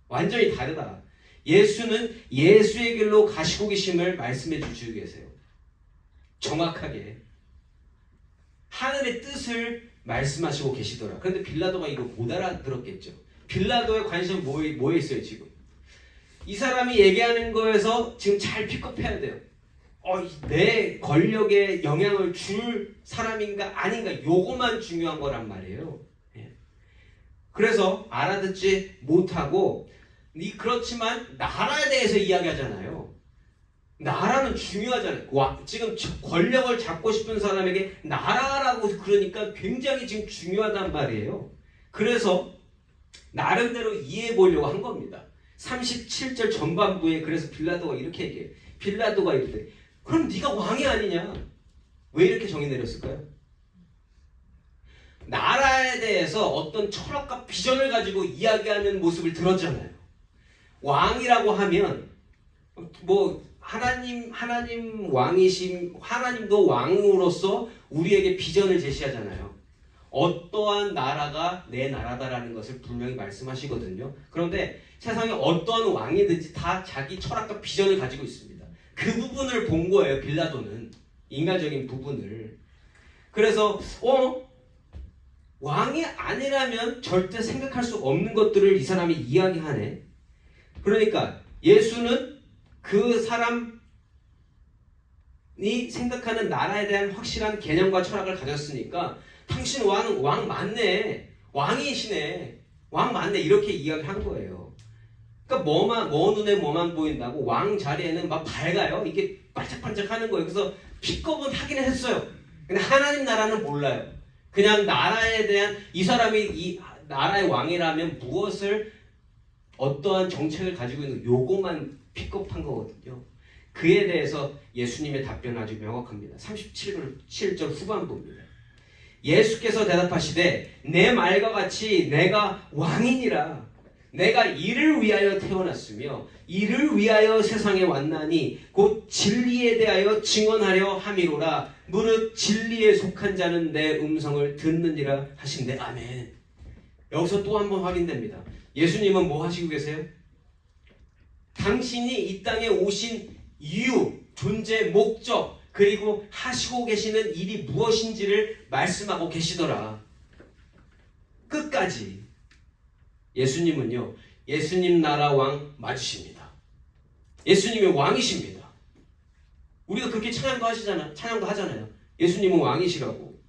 A: 완전히 다르다. 예수는 예수의 길로 가시고 계심을 말씀해 주시고 계세요. 정확하게 하늘의 뜻을 말씀하시고 계시더라. 그런데 빌라도가 이거 못 알아들었겠죠. 빌라도의 관심은 뭐에 있어요 지금? 이 사람이 얘기하는 거에서 지금 잘 픽업해야 돼요. 내 권력에 영향을 줄 사람인가 아닌가, 요거만 중요한 거란 말이에요. 그래서 알아듣지 못하고, 그렇지만 나라에 대해서 이야기하잖아요. 나라는 중요하잖아요. 지금 권력을 잡고 싶은 사람에게 나라라고 그러니까 굉장히 지금 중요하단 말이에요. 그래서 나름대로 이해해 보려고 한 겁니다. 37절 전반부에 그래서 빌라도가 이렇게 얘기해요. 빌라도가 이렇게, 그럼 네가 왕이 아니냐? 왜 이렇게 정의 내렸을까요? 나라에 대해서 어떤 철학과 비전을 가지고 이야기하는 모습을 들었잖아요. 왕이라고 하면 하나님 왕이심, 하나님도 왕으로서 우리에게 비전을 제시하잖아요. 어떠한 나라가 내 나라다라는 것을 분명히 말씀하시거든요. 그런데 세상에 어떠한 왕이든지 다 자기 철학과 비전을 가지고 있습니다. 그 부분을 본 거예요, 빌라도는. 인간적인 부분을. 그래서 왕이 아니라면 절대 생각할 수 없는 것들을 이 사람이 이야기하네. 그러니까 예수는 그 사람 생각하는 나라에 대한 확실한 개념과 철학을 가졌으니까 당신 왕 맞네, 왕이시네, 왕 맞네, 이렇게 이야기한 거예요. 그러니까 뭐 눈에 뭐만 보인다고 왕 자리에는 막 밝아요. 이게 반짝반짝하는 거예요. 그래서 픽업은 하긴 했어요. 근데 하나님 나라는 몰라요. 그냥 나라에 대한, 이 사람이 이 나라의 왕이라면 무엇을, 어떠한 정책을 가지고 있는 요거만 픽업한 거거든요. 그에 대해서 예수님의 답변은 아주 명확합니다. 37절 후반부입니다. 예수께서 대답하시되 내 말과 같이 내가 왕이니라. 내가 이를 위하여 태어났으며 이를 위하여 세상에 왔나니 곧 진리에 대하여 증언하려 함이로라. 무릇 진리에 속한 자는 내 음성을 듣느니라 하신대. 아멘. 여기서 또 한 번 확인됩니다. 예수님은 뭐 하시고 계세요? 당신이 이 땅에 오신 이유, 존재, 목적, 그리고 하시고 계시는 일이 무엇인지를 말씀하고 계시더라. 끝까지. 예수님은요, 예수님 나라 왕 맞으십니다. 예수님이 왕이십니다. 우리가 그렇게 찬양도 하잖아요. 예수님은 왕이시라고.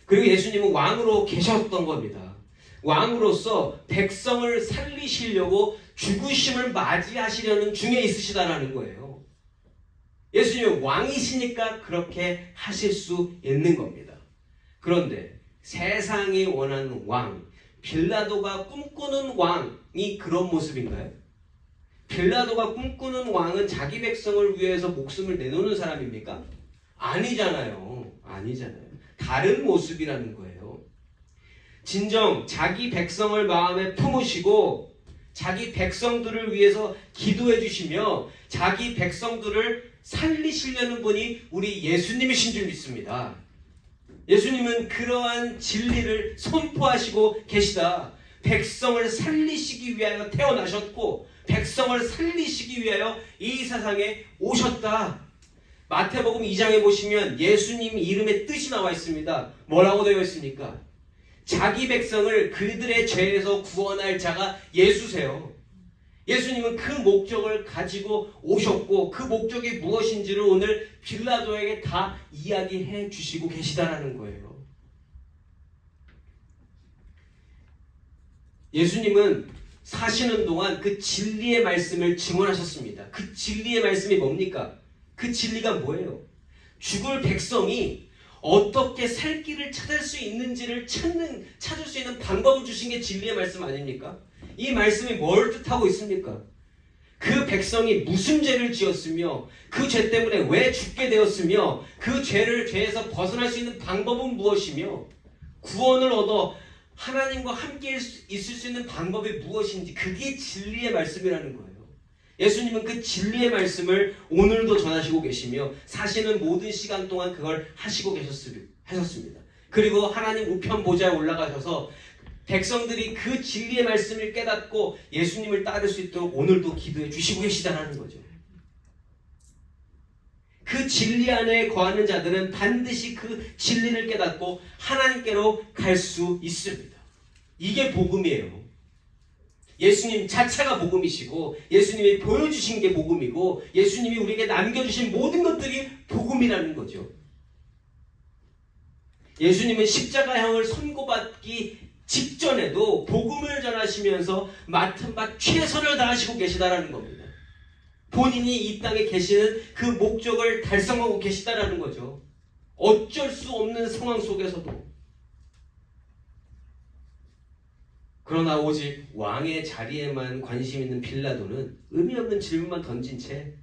A: 그리고 예수님은 왕으로 계셨던 겁니다. 왕으로서 백성을 살리시려고 죽으심을 맞이하시려는 중에 있으시다라는 거예요. 예수님은 왕이시니까 그렇게 하실 수 있는 겁니다. 그런데 세상이 원하는 왕, 빌라도가 꿈꾸는 왕이 그런 모습인가요? 빌라도가 꿈꾸는 왕은 자기 백성을 위해서 목숨을 내놓는 사람입니까? 아니잖아요. 다른 모습이라는 거예요. 진정 자기 백성을 마음에 품으시고 자기 백성들을 위해서 기도해 주시며 자기 백성들을 살리시려는 분이 우리 예수님이신 줄 믿습니다. 예수님은 그러한 진리를 선포하시고 계시다. 백성을 살리시기 위하여 태어나셨고 백성을 살리시기 위하여 이 세상에 오셨다. 마태복음 2장에 보시면 예수님 이름의 뜻이 나와 있습니다. 뭐라고 되어 있습니까? 자기 백성을 그들의 죄에서 구원할 자가 예수세요. 예수님은 그 목적을 가지고 오셨고 그 목적이 무엇인지를 오늘 빌라도에게 다 이야기해 주시고 계시다라는 거예요. 예수님은 사시는 동안 그 진리의 말씀을 증언하셨습니다. 그 진리의 말씀이 뭡니까? 그 진리가 뭐예요? 죽을 백성이 어떻게 살 길을 찾을 수 있는지를 찾을 수 있는 방법을 주신 게 진리의 말씀 아닙니까? 이 말씀이 뭘 뜻하고 있습니까? 그 백성이 무슨 죄를 지었으며 그 죄 때문에 왜 죽게 되었으며 그 죄에서 벗어날 수 있는 방법은 무엇이며 구원을 얻어 하나님과 함께 있을 수 있는 방법이 무엇인지, 그게 진리의 말씀이라는 거예요. 예수님은 그 진리의 말씀을 오늘도 전하시고 계시며 사시는 모든 시간 동안 그걸 하시고 하셨습니다. 그리고 하나님 우편 보좌에 올라가셔서 백성들이 그 진리의 말씀을 깨닫고 예수님을 따를 수 있도록 오늘도 기도해 주시고 계시다는 거죠. 그 진리 안에 거하는 자들은 반드시 그 진리를 깨닫고 하나님께로 갈 수 있습니다. 이게 복음이에요. 예수님 자체가 복음이시고 예수님이 보여주신 게 복음이고 예수님이 우리에게 남겨주신 모든 것들이 복음이라는 거죠. 예수님은 십자가형을 선고받기 직전에도 복음을 전하시면서 맡은 바 최선을 다하시고 계시다라는 겁니다. 본인이 이 땅에 계시는 그 목적을 달성하고 계시다라는 거죠. 어쩔 수 없는 상황 속에서도. 그러나 오직 왕의 자리에만 관심 있는 빌라도는 의미 없는 질문만 던진 채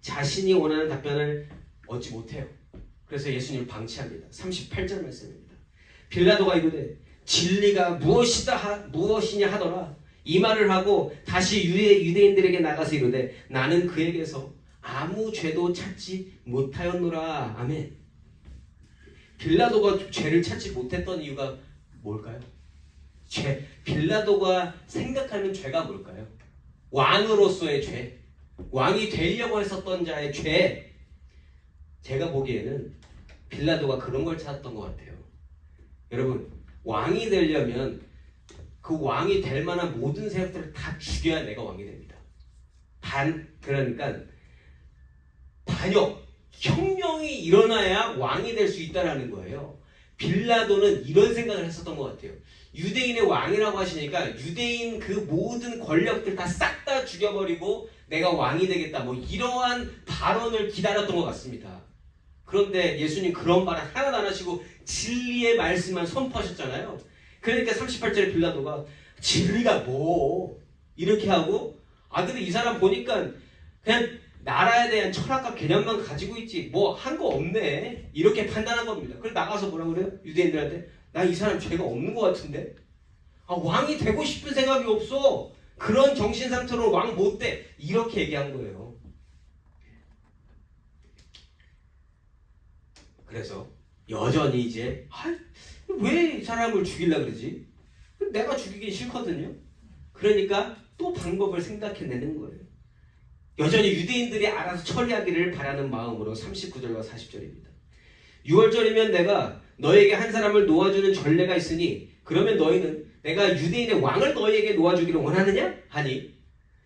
A: 자신이 원하는 답변을 얻지 못해요. 그래서 예수님을 방치합니다. 38절 말씀입니다. 빌라도가 이르되 진리가 무엇이냐 하더라. 이 말을 하고 다시 유대인들에게 나가서 이르되 나는 그에게서 아무 죄도 찾지 못하였노라. 아멘. 빌라도가 죄를 찾지 못했던 이유가 뭘까요? 빌라도가 생각하는 죄가 뭘까요? 왕으로서의 죄, 왕이 되려고 했었던 자의 죄. 제가 보기에는 빌라도가 그런 걸 찾았던 것 같아요. 여러분, 왕이 되려면 그 왕이 될 만한 모든 세력들을 다 죽여야 내가 왕이 됩니다. 그러니까 반역, 혁명이 일어나야 왕이 될 수 있다라는 거예요. 빌라도는 이런 생각을 했었던 것 같아요. 유대인의 왕이라고 하시니까 유대인 그 모든 권력들 다 싹 다 죽여버리고 내가 왕이 되겠다, 뭐 이러한 발언을 기다렸던 것 같습니다. 그런데 예수님 그런 말 하나도 안 하시고 진리의 말씀만 선포하셨잖아요. 그러니까 38절에 빌라도가 진리가 뭐 이렇게 하고, 근데 이 사람 보니까 그냥 나라에 대한 철학과 개념만 가지고 있지 뭐 한 거 없네, 이렇게 판단한 겁니다. 그래서 나가서 뭐라 그래요? 유대인들한테 나 이 사람 죄가 없는 것 같은데, 왕이 되고 싶은 생각이 없어, 그런 정신 상태로 왕 못 돼, 이렇게 얘기한 거예요. 그래서 여전히 이제 왜 이 사람을 죽이려고 그러지? 내가 죽이긴 싫거든요. 그러니까 또 방법을 생각해내는 거예요. 여전히 유대인들이 알아서 처리하기를 바라는 마음으로 39절과 40절입니다. 6월절이면 내가 너에게 한 사람을 놓아주는 전례가 있으니 그러면 너희는 내가 유대인의 왕을 너희에게 놓아주기를 원하느냐? 하니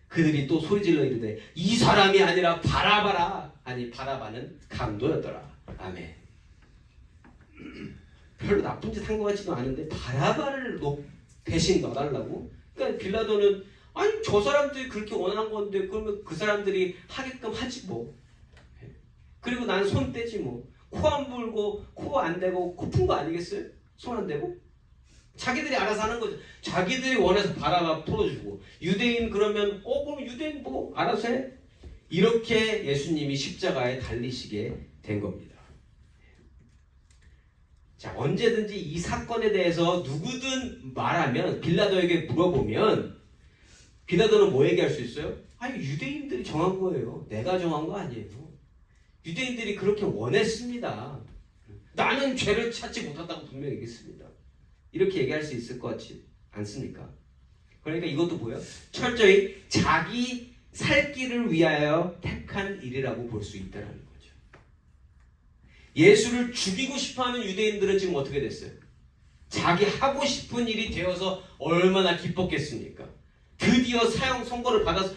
A: 그들이 또 소리질러 이르되 이 사람이 아니라 바라바라 하니 바라바는 강도였더라. 아멘. 별로 나쁜 짓 한 것 같지도 않은데 바라바를 대신 넣어달라고? 그러니까 빌라도는 아니 저 사람들이 그렇게 원한 건데 그러면 그 사람들이 하게끔 하지 뭐. 그리고 난 손 떼지 뭐. 코 안 불고 코 안 대고 코 푼 거 아니겠어요? 손 안 대고? 자기들이 알아서 하는 거죠. 자기들이 원해서 바라바 풀어주고, 유대인 그러면 그럼 유대인 뭐 알아서 해? 이렇게 예수님이 십자가에 달리시게 된 겁니다. 자, 언제든지 이 사건에 대해서 누구든 말하면, 빌라도에게 물어보면 빌라도는 뭐 얘기할 수 있어요? 유대인들이 정한 거예요. 내가 정한 거 아니에요. 유대인들이 그렇게 원했습니다. 나는 죄를 찾지 못한다고 분명히 얘기했습니다. 이렇게 얘기할 수 있을 것 같지 않습니까? 그러니까 이것도 뭐예요? 철저히 자기 살 길을 위하여 택한 일이라고 볼 수 있다는 거죠. 예수를 죽이고 싶어하는 유대인들은 지금 어떻게 됐어요? 자기 하고 싶은 일이 되어서 얼마나 기뻤겠습니까? 드디어 사형 선고를 받아서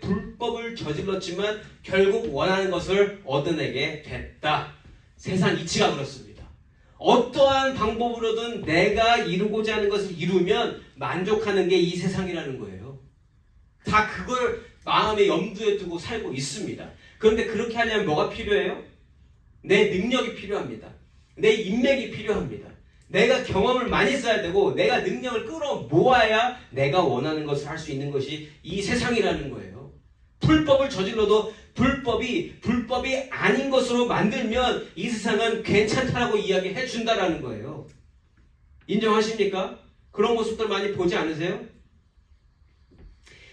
A: 불법을 저질렀지만 결국 원하는 것을 얻어내게 됐다. 세상 이치가 그렇습니다. 어떠한 방법으로든 내가 이루고자 하는 것을 이루면 만족하는 게 이 세상이라는 거예요. 다 그걸 마음에 염두에 두고 살고 있습니다. 그런데 그렇게 하려면 뭐가 필요해요? 내 능력이 필요합니다. 내 인맥이 필요합니다. 내가 경험을 많이 써야 되고 내가 능력을 끌어모아야 내가 원하는 것을 할 수 있는 것이 이 세상이라는 거예요. 불법을 저질러도 불법이 아닌 것으로 만들면 이 세상은 괜찮다라고 이야기해 준다라는 거예요. 인정하십니까? 그런 모습들 많이 보지 않으세요?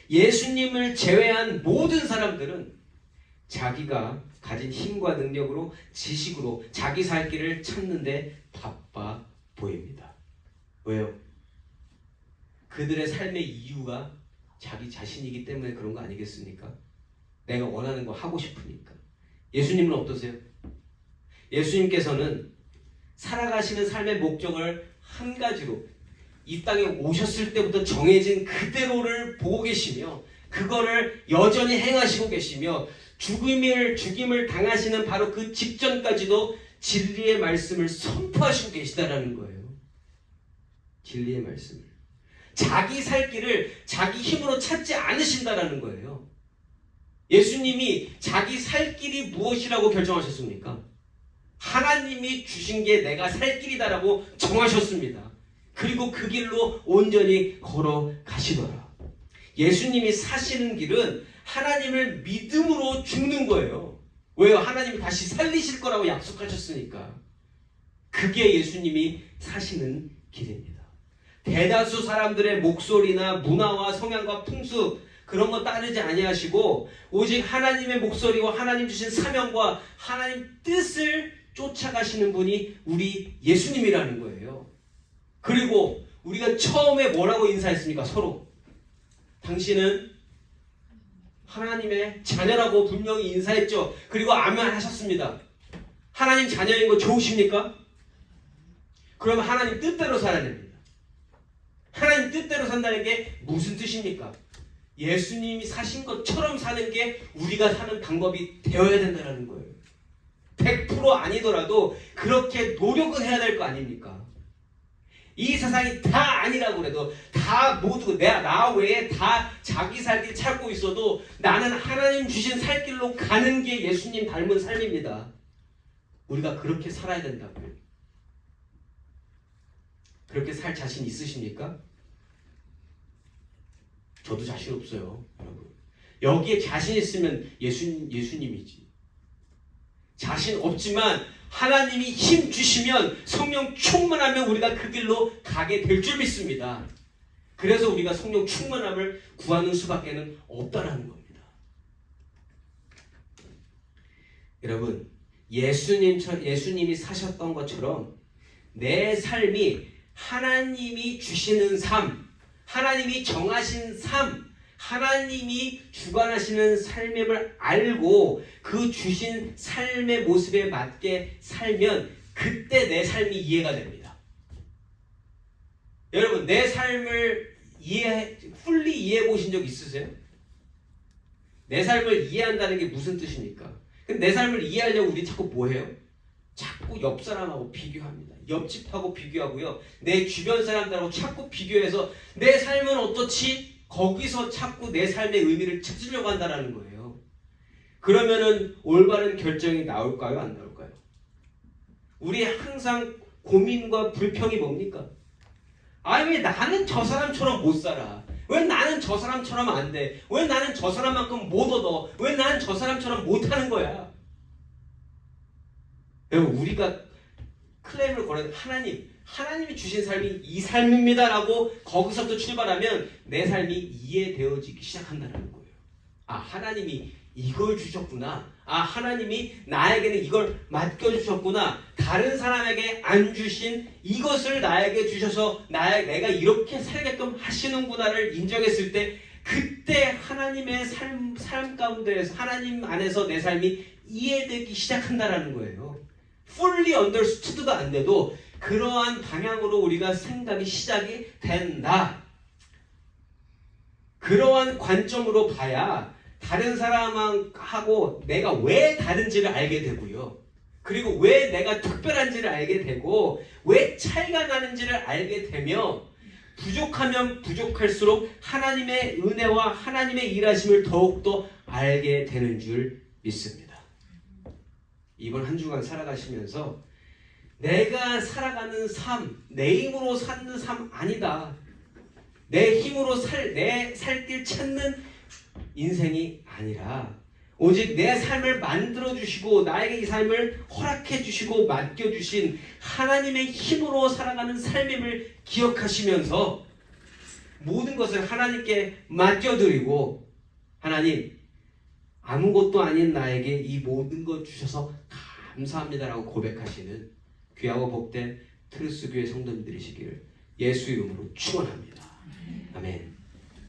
A: 예수님을 제외한 모든 사람들은 자기가 가진 힘과 능력으로, 지식으로 자기 살 길을 찾는데 바빠 보입니다. 왜요? 그들의 삶의 이유가 자기 자신이기 때문에 그런 거 아니겠습니까? 내가 원하는 거 하고 싶으니까. 예수님은 어떠세요? 예수님께서는 살아가시는 삶의 목적을 한 가지로 이 땅에 오셨을 때부터 정해진 그대로를 보고 계시며 그거를 여전히 행하시고 계시며 죽임을 당하시는 바로 그 직전까지도 진리의 말씀을 선포하시고 계시다라는 거예요. 진리의 말씀을. 자기 살 길을 자기 힘으로 찾지 않으신다라는 거예요. 예수님이 자기 살 길이 무엇이라고 결정하셨습니까? 하나님이 주신 게 내가 살 길이다라고 정하셨습니다. 그리고 그 길로 온전히 걸어가시더라. 예수님이 사시는 길은 하나님을 믿음으로 죽는 거예요. 왜요? 하나님이 다시 살리실 거라고 약속하셨으니까. 그게 예수님이 사시는 길입니다. 대다수 사람들의 목소리나 문화와 성향과 풍습 그런 거 따르지 아니하시고 오직 하나님의 목소리와 하나님 주신 사명과 하나님 뜻을 쫓아가시는 분이 우리 예수님이라는 거예요. 그리고 우리가 처음에 뭐라고 인사했습니까? 서로. 당신은 하나님의 자녀라고 분명히 인사했죠. 그리고 아멘 하셨습니다. 하나님 자녀인 거 좋으십니까? 그러면 하나님 뜻대로 살아야 됩니다. 하나님 뜻대로 산다는 게 무슨 뜻입니까? 예수님이 사신 것처럼 사는 게 우리가 사는 방법이 되어야 된다는 거예요. 100% 아니더라도 그렇게 노력은 해야 될 거 아닙니까? 이 세상이 다 아니라고 그래도 다 모두 나 외에 다 자기 살 길 찾고 있어도 나는 하나님 주신 살 길로 가는 게 예수님 닮은 삶입니다. 우리가 그렇게 살아야 된다고요. 그렇게 살 자신 있으십니까? 저도 자신 없어요, 여러분. 여기에 자신 있으면 예수님이지. 자신 없지만 하나님이 힘 주시면 성령 충만하면 우리가 그 길로 가게 될 줄 믿습니다. 그래서 우리가 성령 충만함을 구하는 수밖에는 없다라는 겁니다. 여러분, 예수님이 사셨던 것처럼 내 삶이 하나님이 주시는 삶, 하나님이 정하신 삶, 하나님이 주관하시는 삶임을 알고 그 주신 삶의 모습에 맞게 살면 그때 내 삶이 이해가 됩니다. 여러분, 내 삶을 풀리 이해해 보신 적 있으세요? 내 삶을 이해한다는 게 무슨 뜻입니까? 근데 내 삶을 이해하려고 우리 자꾸 뭐 해요? 자꾸 옆 사람하고 비교합니다. 옆집하고 비교하고요. 내 주변 사람들하고 자꾸 비교해서 내 삶은 어떻지? 거기서 자꾸 내 삶의 의미를 찾으려고 한다는 거예요. 그러면은 올바른 결정이 나올까요? 안 나올까요? 우리 항상 고민과 불평이 뭡니까? 아니 왜 나는 저 사람처럼 못 살아? 왜 나는 저 사람처럼 안 돼? 왜 나는 저 사람만큼 못 얻어? 왜 나는 저 사람처럼 못하는 거야? 여러분, 우리가 클레임을 걸어야 하나님이 주신 삶이 이 삶입니다라고 거기서부터 출발하면 내 삶이 이해되어지기 시작한다는 거예요. 아, 하나님이 이걸 주셨구나. 아, 하나님이 나에게는 이걸 맡겨주셨구나. 다른 사람에게 안 주신 이것을 나에게 주셔서 내가 이렇게 살게끔 하시는구나를 인정했을 때 그때 하나님의 삶 가운데에서 하나님 안에서 내 삶이 이해되기 시작한다는 거예요. fully understood가 안 돼도 그러한 방향으로 우리가 생각이 시작이 된다. 그러한 관점으로 봐야 다른 사람하고 내가 왜 다른지를 알게 되고요. 그리고 왜 내가 특별한지를 알게 되고 왜 차이가 나는지를 알게 되며 부족하면 부족할수록 하나님의 은혜와 하나님의 일하심을 더욱더 알게 되는 줄 믿습니다. 이번 한 주간 살아가시면서 내가 살아가는 삶, 내 힘으로 사는 삶 아니다. 내 힘으로 내 살 길 찾는 인생이 아니라 오직 내 삶을 만들어주시고 나에게 이 삶을 허락해주시고 맡겨주신 하나님의 힘으로 살아가는 삶임을 기억하시면서 모든 것을 하나님께 맡겨드리고 하나님, 아무것도 아닌 나에게 이 모든 것 주셔서 감사합니다라고 고백하시는 귀하고 복된 트루스교회 성도님들이시기를 예수 이름으로 축원합니다. 아멘.